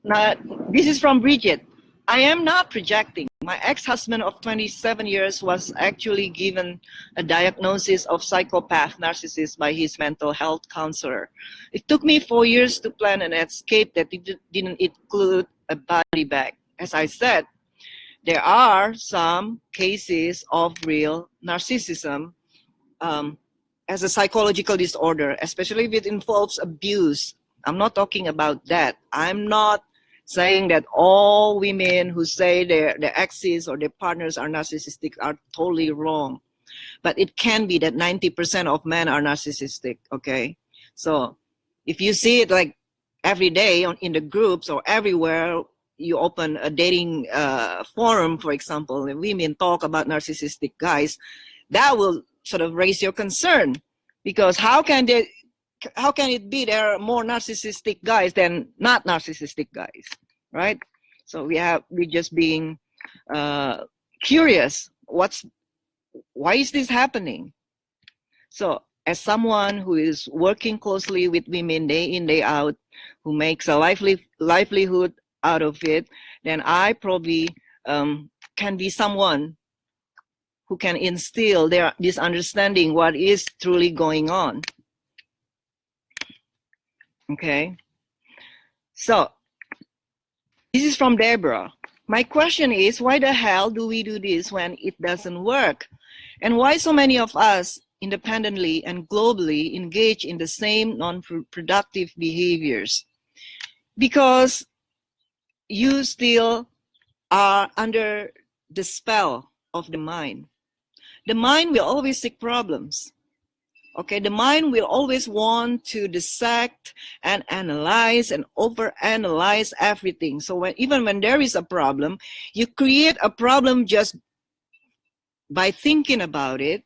Now, this is from Bridget. I am not projecting. My ex-husband of 27 years was actually given a diagnosis of psychopath narcissist by his mental health counselor. It took me 4 years to plan an escape that didn't include a body bag. As I said, there are some cases of real narcissism as a psychological disorder, especially if it involves abuse. I'm not talking about that. I'm not saying that all women who say their exes or their partners are narcissistic are totally wrong. But it can be that 90% of men are narcissistic, okay? So if you see it like every day in the groups or everywhere, you open a dating forum, for example, and women talk about narcissistic guys, that will sort of raise your concern, because how can it be there are more narcissistic guys than not narcissistic guys, right? So we're just being curious. Why is this happening? So as someone who is working closely with women day in, day out, who makes a livelihood out of it, then I probably can be someone who can instill this understanding what is truly going on. Okay. So this is from Deborah. My question is, why the hell do we do this when it doesn't work? And why so many of us independently and globally engage in the same non-productive behaviors? Because you still are under the spell of the mind. The mind will always seek problems. Okay, the mind will always want to dissect and analyze and overanalyze everything. So even when there is a problem, you create a problem just by thinking about it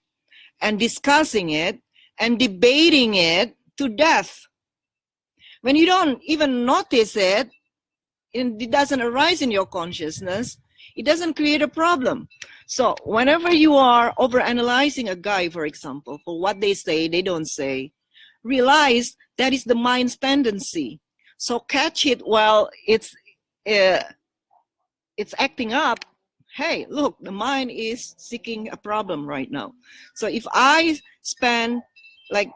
and discussing it and debating it to death. When you don't even notice it, and it doesn't arise in your consciousness, it doesn't create a problem. So whenever you are overanalyzing a guy, for example, for what they say, they don't say, realize that is the mind's tendency. So catch it while it's acting up. Hey, look, the mind is seeking a problem right now. So if I spend like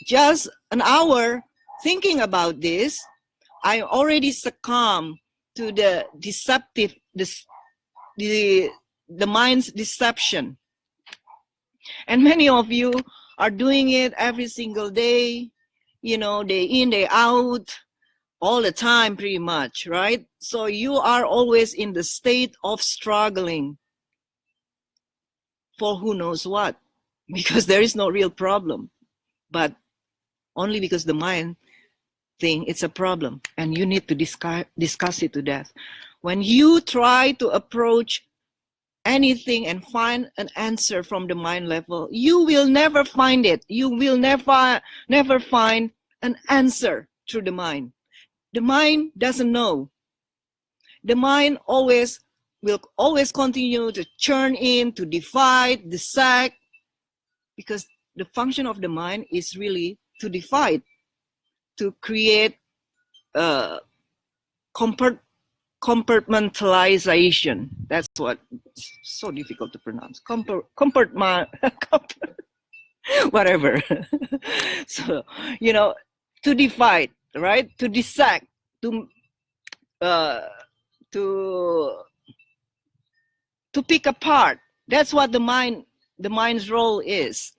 just an hour thinking about this, I already succumb to the deceptive, the mind's deception. And many of you are doing it every single day, you know, day in, day out, all the time pretty much, right? So you are always in the state of struggling for who knows what, because there is no real problem, but only because the mind think it's a problem and you need to discuss it to death. When you try to approach anything and find an answer from the mind level, you will never find it. You will never find an answer through the mind. The mind doesn't know. The mind will always continue to churn in, to divide, dissect, because the function of the mind is really to divide, to create compartmentalization. That's what, it's so difficult to pronounce. Whatever. So, you know, to divide, right? To dissect, to pick apart. That's what the mind's role is.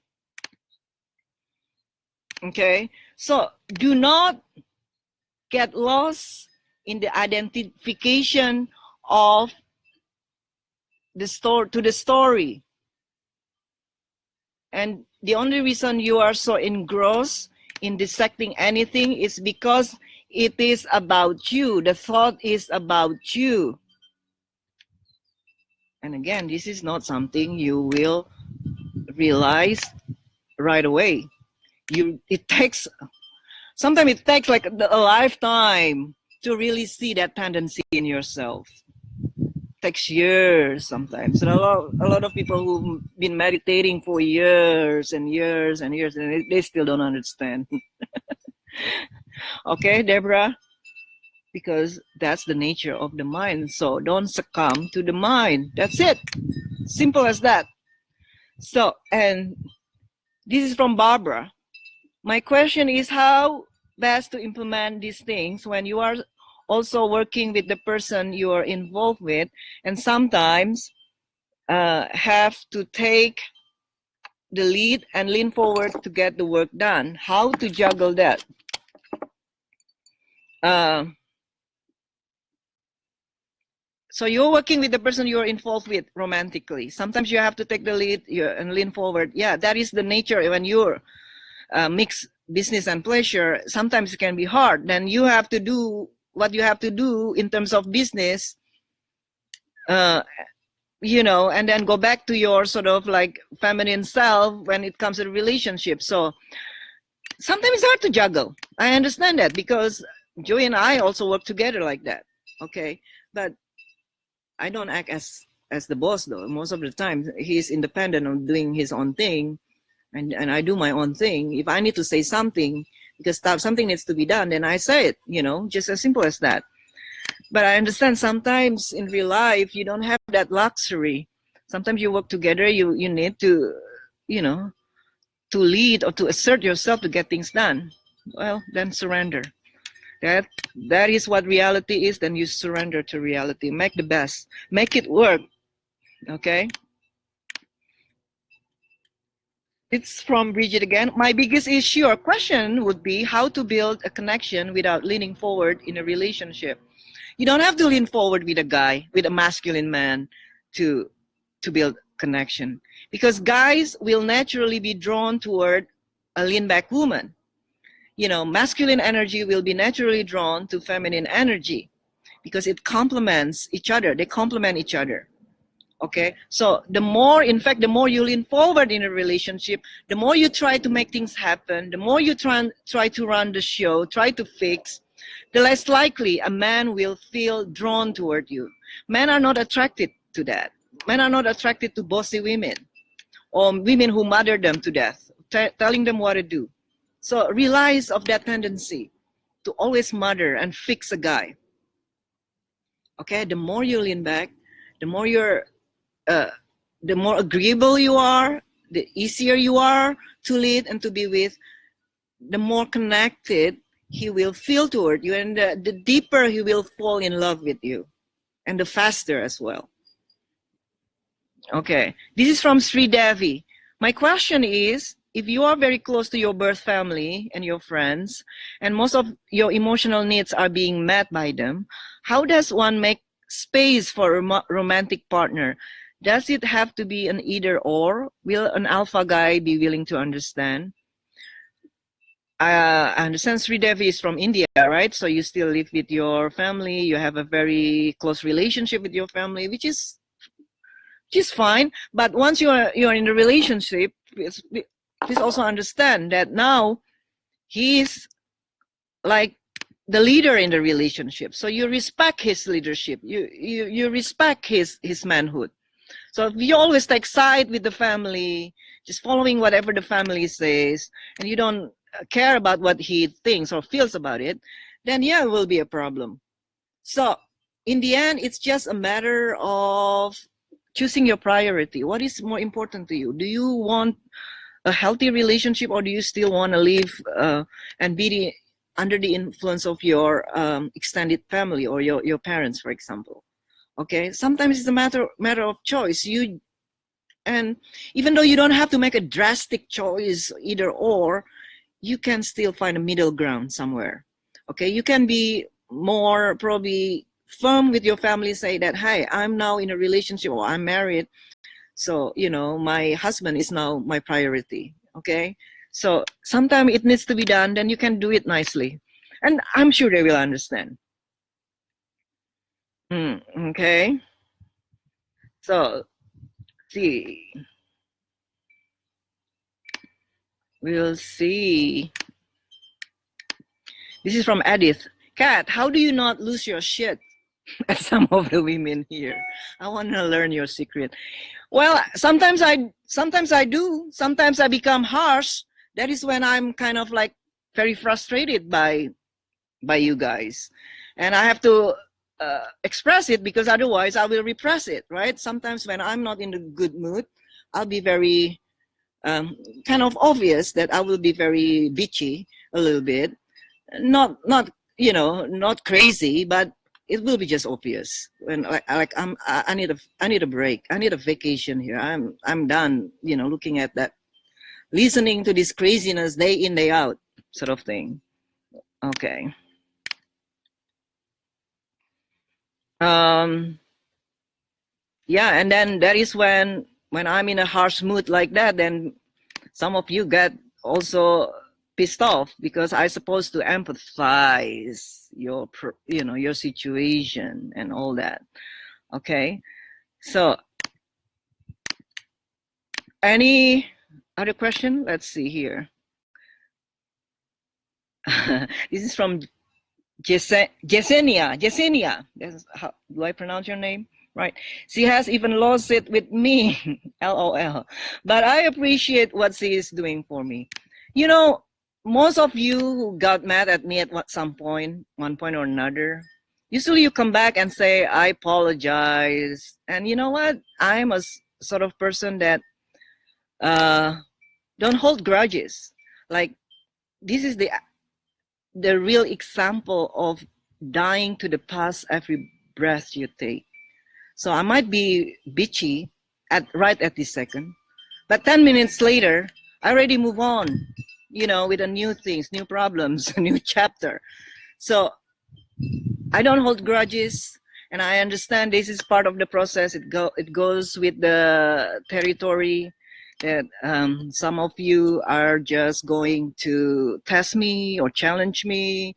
Okay, so do not get lost in the identification of the story. And the only reason you are so engrossed in dissecting anything is because it is about you. The thought is about you. And again, this is not something you will realize right away. Sometimes it takes like a lifetime to really see that tendency in yourself. It takes years sometimes. And a lot of people who've been meditating for years and years and years, and they still don't understand. Okay, Deborah? Because that's the nature of the mind. So don't succumb to the mind. That's it. Simple as that. So, and this is from Barbara. My question is how best to implement these things when you are also working with the person you are involved with, and sometimes have to take the lead and lean forward to get the work done. How to juggle that? So you're working with the person you're involved with romantically. Sometimes you have to take the lead and lean forward. Yeah, that is the nature when you're mix business and pleasure. Sometimes it can be hard. Then you have to do what you have to do in terms of business, you know, and then go back to your sort of like feminine self when it comes to relationship. So sometimes it's hard to juggle. I understand that because Joey and I also work together like that. Okay, but I don't act as the boss though. Most of the time, he's independent of doing his own thing, and I do my own thing. If I need to say something because something needs to be done, then I say it. You know, just as simple as that. But I understand sometimes in real life you don't have that luxury. Sometimes you work together. You need to, you know, to lead or to assert yourself to get things done. Well, then surrender. That is what reality is. Then you surrender to reality. Make the best. Make it work. Okay. It's from Bridget again. My biggest issue or question would be how to build a connection without leaning forward in a relationship. You don't have to lean forward with a guy, with a masculine man to build connection, because guys will naturally be drawn toward a lean back woman. You know, masculine energy will be naturally drawn to feminine energy because it complements each other. They complement each other. Okay, so the more, in fact, the more you lean forward in a relationship, the more you try to make things happen, the more you try to run the show, try to fix, the less likely a man will feel drawn toward you. Men are not attracted to that. Men are not attracted to bossy women or women who mother them to death, telling them what to do. So realize of that tendency to always mother and fix a guy. Okay, the more you lean back, the more the more agreeable you are, the easier you are to lead and to be with, the more connected he will feel toward you, and the deeper he will fall in love with you, and the faster as well. Okay, this is from Sri Devi. My question is, if you are very close to your birth family and your friends, and most of your emotional needs are being met by them, how does one make space for a romantic partner? Does it have to be an either or? Will an alpha guy be willing to understand? I understand Sri Devi is from India, right? So you still live with your family. You have a very close relationship with your family, which is fine. But once you're in a relationship, please also understand that now he's like the leader in the relationship. So you respect his leadership. You respect his manhood. So if you always take side with the family, just following whatever the family says, and you don't care about what he thinks or feels about it, then yeah, it will be a problem. So in the end, it's just a matter of choosing your priority. What is more important to you? Do you want a healthy relationship, or do you still want to live and be under the influence of your extended family or your parents, for example? Okay, sometimes it's a matter of choice. And even though you don't have to make a drastic choice either or, you can still find a middle ground somewhere. Okay, you can be more probably firm with your family, say that, hey, I'm now in a relationship or I'm married, so you know my husband is now my priority. Okay, so sometimes it needs to be done, then you can do it nicely, and I'm sure they will understand. Okay, so see, we'll see. This is from Edith. Kat, how do you not lose your shit as some of the women here? I want to learn your secret. Well, sometimes I do. Sometimes I become harsh. That is when I'm kind of like very frustrated by you guys, and I have to express it, because otherwise I will repress it, right? Sometimes when I'm not in a good mood, I'll be very kind of obvious that I will be very bitchy a little bit. Not you know, not crazy, but it will be just obvious when I need a break. I need a vacation here. I'm done, you know, looking at that, listening to this craziness day in, day out sort of thing. Okay. yeah, and then that is when I'm in a harsh mood like that, then some of you get also pissed off because I supposed to empathize your your situation and all that. Okay, so any other question? Let's see here. This is from Yesenia. That's how do I pronounce your name? Right. She has even lost it with me. LOL. But I appreciate what she is doing for me. You know, most of you who got mad at me at one point or another, usually you come back and say, I apologize. And you know what? I'm a sort of person that don't hold grudges. Like, this is the real example of dying to the past every breath you take. So I might be bitchy right at this second, but 10 minutes later, I already move on, with the new things, new problems, a new chapter. So I don't hold grudges, and I understand this is part of the process. It goes with the territory that some of you are just going to test me or challenge me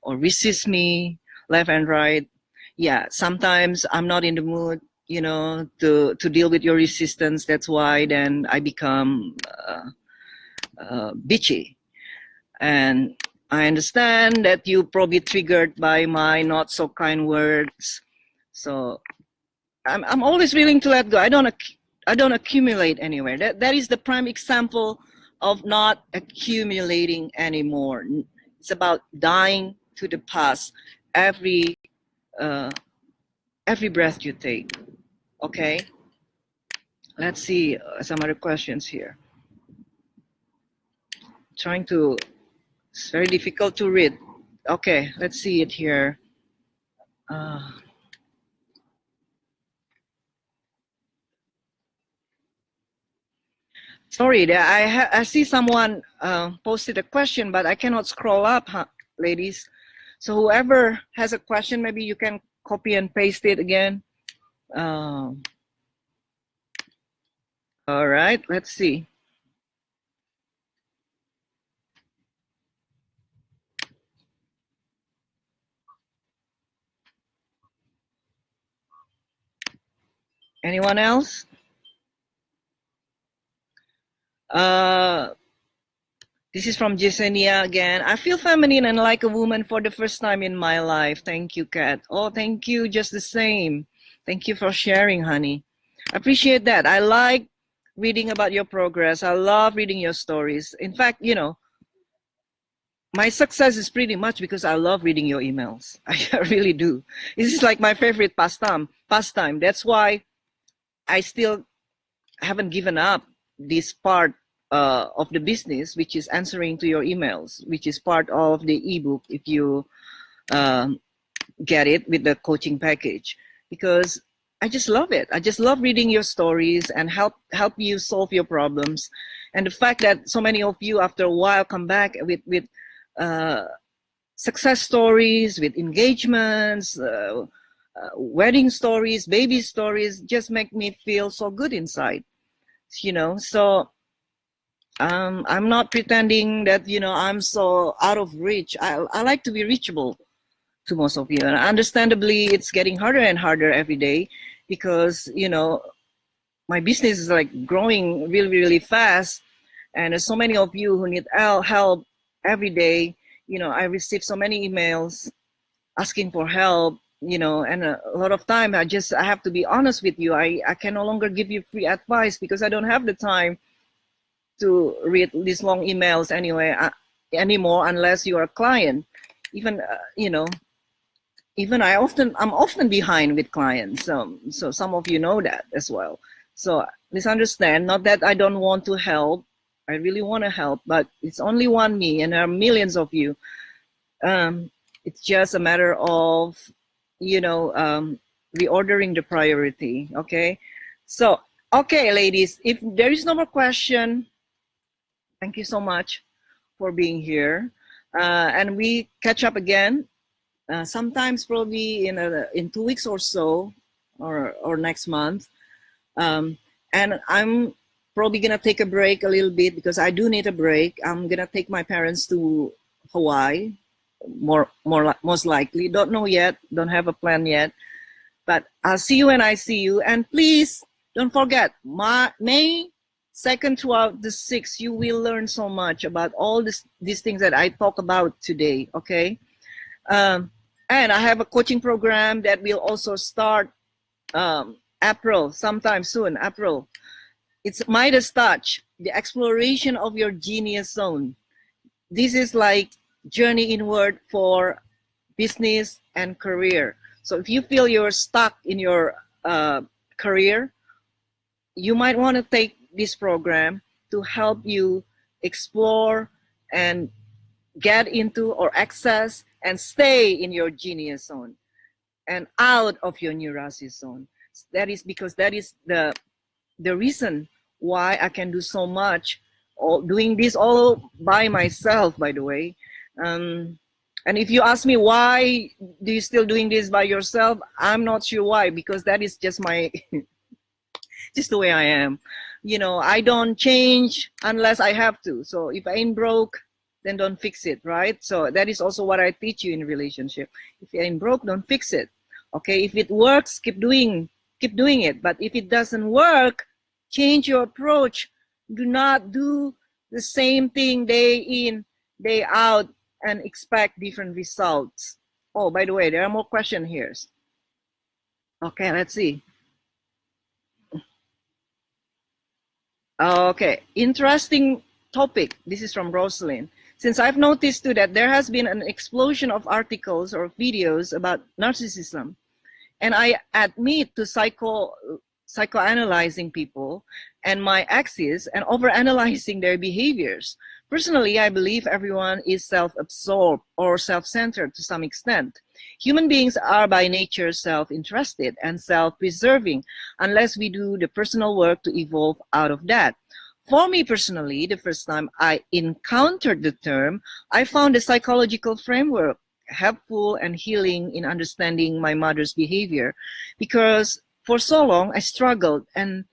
or resist me left and right. Yeah, sometimes I'm not in the mood, to deal with your resistance. That's why then I become bitchy. And I understand that you probably triggered by my not so kind words. So I'm always willing to let go. I don't accumulate anywhere. That is the prime example of not accumulating anymore. It's about dying to the past every breath you take. Okay, let's see some other questions here. It's very difficult to read. Okay, let's see it here. Sorry, I see someone posted a question, but I cannot scroll up, ladies. So whoever has a question, maybe you can copy and paste it again. All right, let's see. Anyone else? This is from Jasenia again. I feel feminine and like a woman for the first time in my life. Thank you, Kat. Oh, thank you. Just the same. Thank you for sharing, honey. I appreciate that. I like reading about your progress. I love reading your stories. In fact, my success is pretty much because I love reading your emails. I really do. This is like my favorite pastime. That's why I still haven't given up this part of the business, which is answering to your emails, which is part of the ebook if you get it with the coaching package, because I just love it. I just love reading your stories and help you solve your problems. And the fact that so many of you after a while come back with success stories, with engagements, wedding stories, baby stories, just make me feel so good inside. So I'm not pretending that I'm so out of reach. I like to be reachable to most of you, and understandably it's getting harder and harder every day because my business is like growing really, really fast, and there's so many of you who need help every day. I receive so many emails asking for help, and a lot of time I have to be honest with you. I can no longer give you free advice because I don't have the time to read these long emails anymore unless you're a client. Even even I'm often behind with clients. So some of you know that as well. So please understand, not that I don't want to help. I really want to help, but it's only one me and there are millions of you. It's just a matter of reordering the priority. Okay, so okay, ladies, if there is no more question, thank you so much for being here, and we catch up again sometimes probably in 2 weeks or so. or next month. And I'm probably gonna take a break a little bit because I do need a break. I'm gonna take my parents to Hawaii, most likely. Don't know yet. Don't have a plan yet. But I'll see you when I see you. And please don't forget, May 2nd throughout the 6th, you will learn so much about all these things that I talk about today. Okay. And I have a coaching program that will also start April, sometime soon, April. It's Midas Touch, the exploration of your genius zone. This is like journey inward for business and career. So if you feel you're stuck in your career, you might want to take this program to help you explore and get into or access and stay in your genius zone and out of your neurosis zone. That is because that is the reason why I can do so much, doing this all by myself, by the way. And if you ask me why do you still doing this by yourself, I'm not sure why, because that is just my just the way I am. You know, I don't change unless I have to. So if I ain't broke, then don't fix it, right? So that is also what I teach you in relationship. If you ain't broke, don't fix it. Okay, if it works, keep doing it. But if it doesn't work, change your approach. Do not do the same thing day in, day out and expect different results. Oh, by the way, there are more questions here. Okay, let's see. Okay, interesting topic. This is from Rosalind. Since I've noticed too that there has been an explosion of articles or videos about narcissism, and I admit to psychoanalyzing people and my exes and overanalyzing their behaviors. Personally, I believe everyone is self-absorbed or self-centered to some extent. Human beings are by nature self-interested and self-preserving unless we do the personal work to evolve out of that. For me personally, the first time I encountered the term, I found the psychological framework helpful and healing in understanding my mother's behavior, because for so long I struggled and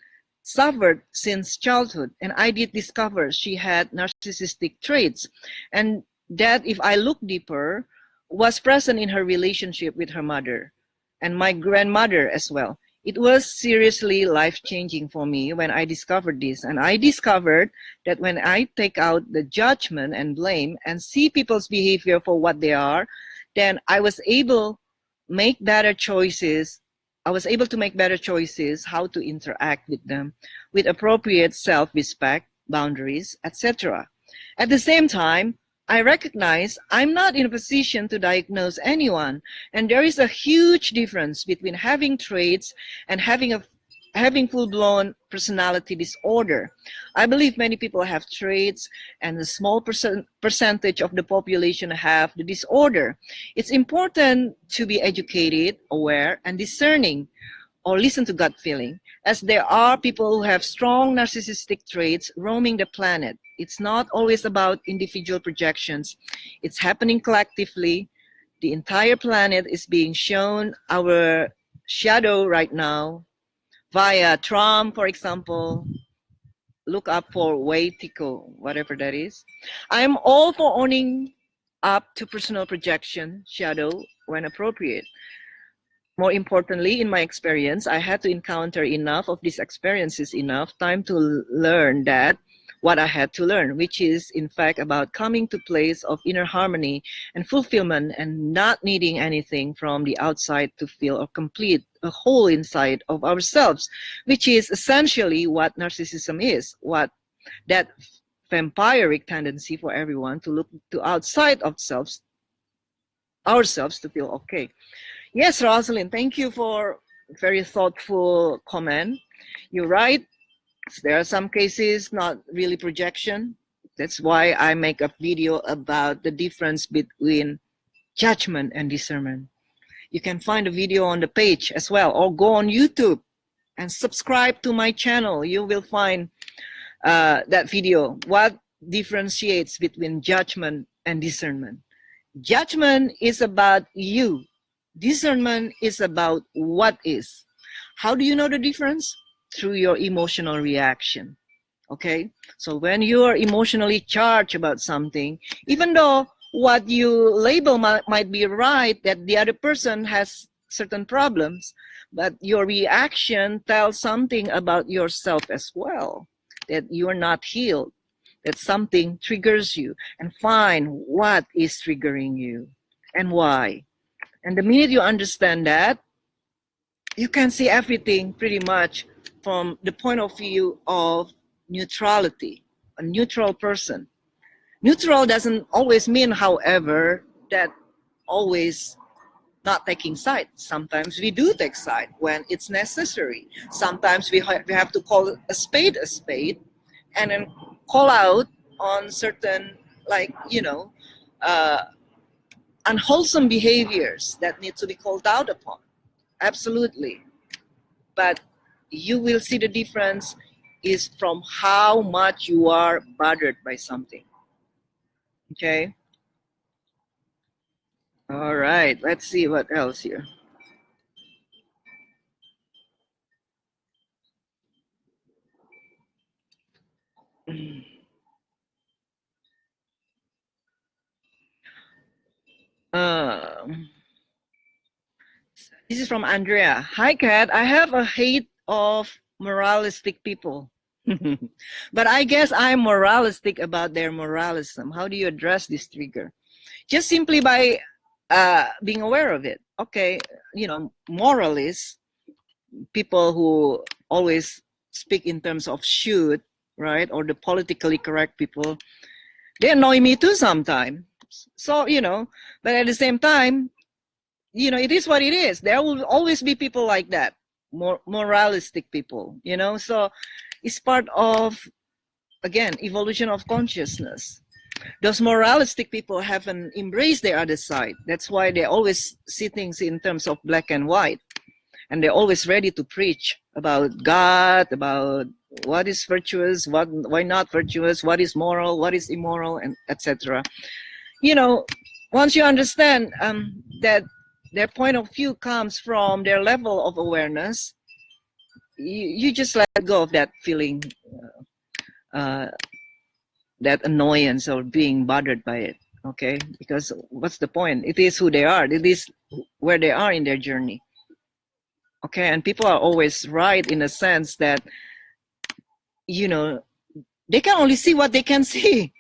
suffered since childhood, and I did discover she had narcissistic traits, and that, if I look deeper, was present in her relationship with her mother and my grandmother as well. It was seriously life-changing for me when I discovered this, and I discovered that when I take out the judgment and blame and see people's behavior for what they are, then I was able to make better choices how to interact with them with appropriate self-respect, boundaries, etc. At the same time, I recognize I'm not in a position to diagnose anyone, and there is a huge difference between having traits and having full-blown personality disorder. I believe many people have traits, and a small percentage of the population have the disorder. It's important to be educated, aware, and discerning, or listen to gut feeling, as there are people who have strong narcissistic traits roaming the planet. It's not always about individual projections. It's happening collectively. The entire planet is being shown our shadow right now via Trump, for example. Look up for Waitiko, whatever that is. I'm all for owning up to personal projection, shadow, when appropriate. More importantly, in my experience, I had to encounter enough of these experiences, enough time to learn that what I had to learn, which is in fact about coming to a place of inner harmony and fulfillment and not needing anything from the outside to feel or complete a whole inside of ourselves, which is essentially what narcissism is, what that vampiric tendency for everyone to look to outside of ourselves to feel okay. Yes, Rosalind, thank you for a very thoughtful comment. You're right. There are some cases not really projection. That's why I make a video about the difference between judgment and discernment. You can find a video on the page as well, or go on YouTube and subscribe to my channel. You will find that video. What differentiates between judgment and discernment? Judgment is about you. Discernment is about what is. How do you know the difference? Through your emotional reaction. Okay, so when you are emotionally charged about something, even though what you label might be right, that the other person has certain problems, but your reaction tells something about yourself as well, that you're not healed, that something triggers you, and find what is triggering you and why. And the minute you understand that, you can see everything pretty much from the point of view of neutrality, a neutral person. Neutral doesn't always mean, however, that always not taking side. Sometimes we do take side when it's necessary. Sometimes we have to call a spade, and then call out on certain, like, unwholesome behaviors that need to be called out upon. Absolutely. But you will see the difference is from how much you are bothered by something. Okay? All right, let's see what else here. This is from Andrea. Hi, Kat. I have a hate of moralistic people. But I guess I'm moralistic about their moralism. How do you address this trigger? Just simply by being aware of it. Okay, moralists, people who always speak in terms of should, right? Or the politically correct people, they annoy me too sometimes. So, but at the same time, it is what it is. There will always be people like that, moralistic people, so it's part of, again, evolution of consciousness. Those moralistic people haven't embraced the other side. That's why they always see things in terms of black and white. And they're always ready to preach about God, about what is virtuous, why not virtuous, what is moral, what is immoral, and etc. Once you understand that their point of view comes from their level of awareness, you just let go of that feeling, that annoyance or being bothered by it, okay? Because what's the point? It is who they are. It is where they are in their journey, okay? And people are always right in a sense that, they can only see what they can see.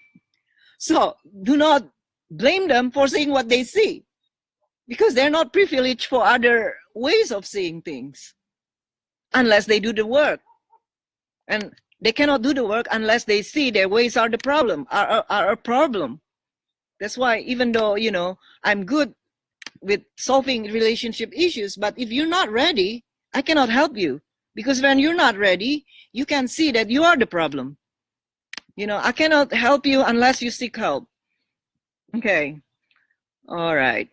So do not blame them for seeing what they see, because they're not privileged for other ways of seeing things unless they do the work. And they cannot do the work unless they see their ways are the problem, are a problem. That's why, even though, I'm good with solving relationship issues, but if you're not ready, I cannot help you. Because when you're not ready, you can see that you are the problem. I cannot help you unless you seek help. Okay. All right.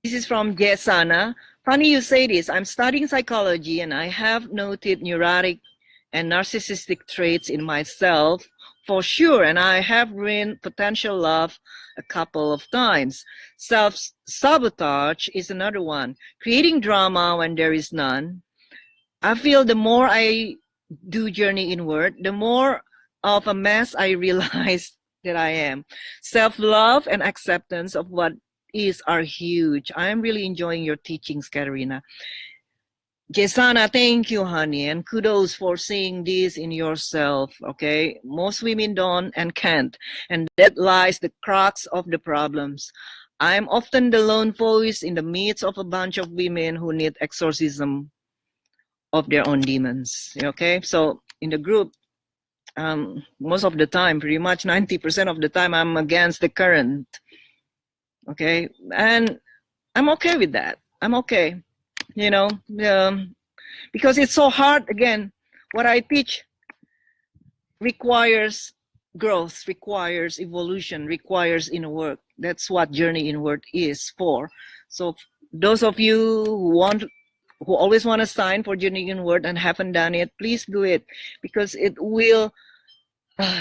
This is from Jesana. Funny you say this. I'm studying psychology and I have noted neurotic and narcissistic traits in myself for sure. And I have ruined potential love a couple of times. Self-sabotage is another one. Creating drama when there is none. I feel the more I do journey inward, the more of a mess I realize that I am. Self-love and acceptance of what is are huge. I'm really enjoying your teachings, Katerina. Jesana, thank you, honey, and kudos for seeing this in yourself, okay? Most women don't and can't, and that lies the crux of the problems. I'm often the lone voice in the midst of a bunch of women who need exorcism of their own demons, okay? So in the group, most of the time, pretty much 90% of the time, I'm against the current, okay? And I'm okay with that. I'm okay, because it's so hard. Again, what I teach requires growth, requires evolution, requires inner work. That's what journey inward is for. So those of you who always want to sign for journey inward and haven't done it, please do it, because it will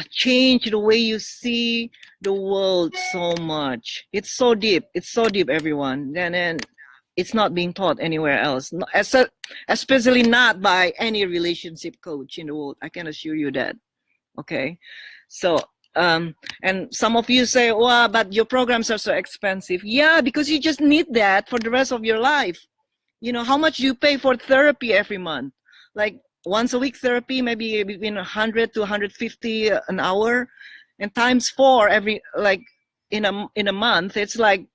change the way you see the world so much. It's so deep. It's so deep, everyone. And it's not being taught anywhere else, especially not by any relationship coach in the world. I can assure you that. Okay, so and some of you say, well, but your programs are so expensive. Yeah, because you just need that for the rest of your life. You know, how much do you pay for therapy every month? Like once a week therapy, maybe between 100 to 150 an hour, and times 4 every, like in a month, it's like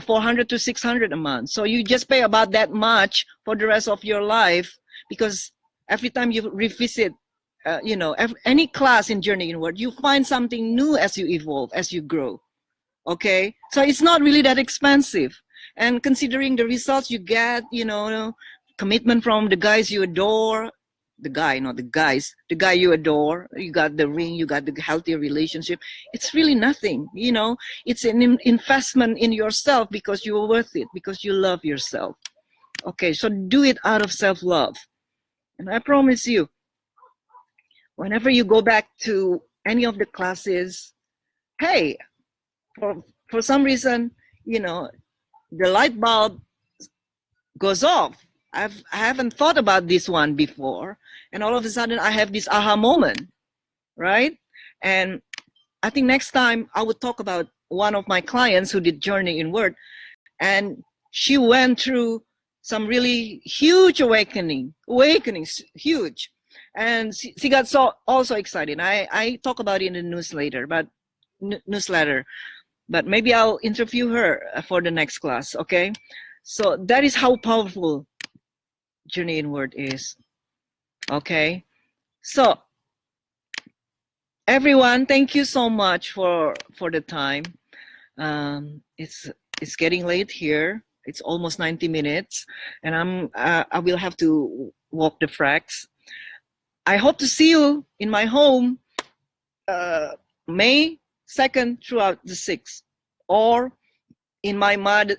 400 to 600 a month. So you just pay about that much for the rest of your life, because every time you revisit, you know, any class in Journey Inward, you find something new as you evolve, as you grow. Okay, so it's not really that expensive. And considering the results you get, you know, commitment from the guys you adore, the guy, not the guys, the guy you adore, you got the ring, you got the healthy relationship. It's really nothing, you know. It's an investment in yourself, because you're worth it, because you love yourself. Okay, so do it out of self-love. And I promise you, whenever you go back to any of the classes, hey, for some reason, you know, the light bulb goes off. I haven't thought about this one before, and all of a sudden I have this aha moment, right? And I think next time I would talk about one of my clients who did Journey Inward, and she went through some really huge awakenings, huge, and she got also excited. I talk about it in the newsletter, but maybe I'll interview her for the next class. Okay, so that is how powerful Journey Inward is. Okay, so everyone, thank you so much for the time. It's getting late here. It's almost 90 minutes, and I will have to walk the fracks. I hope to see you in my home May 2nd throughout the 6th, or in my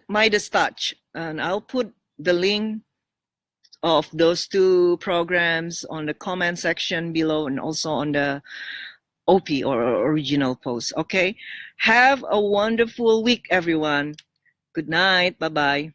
Midas Touch, and I'll put the link of those 2 programs on the comment section below, and also on the OP or original post. Okay, have a wonderful week, everyone. Good night. Bye-bye.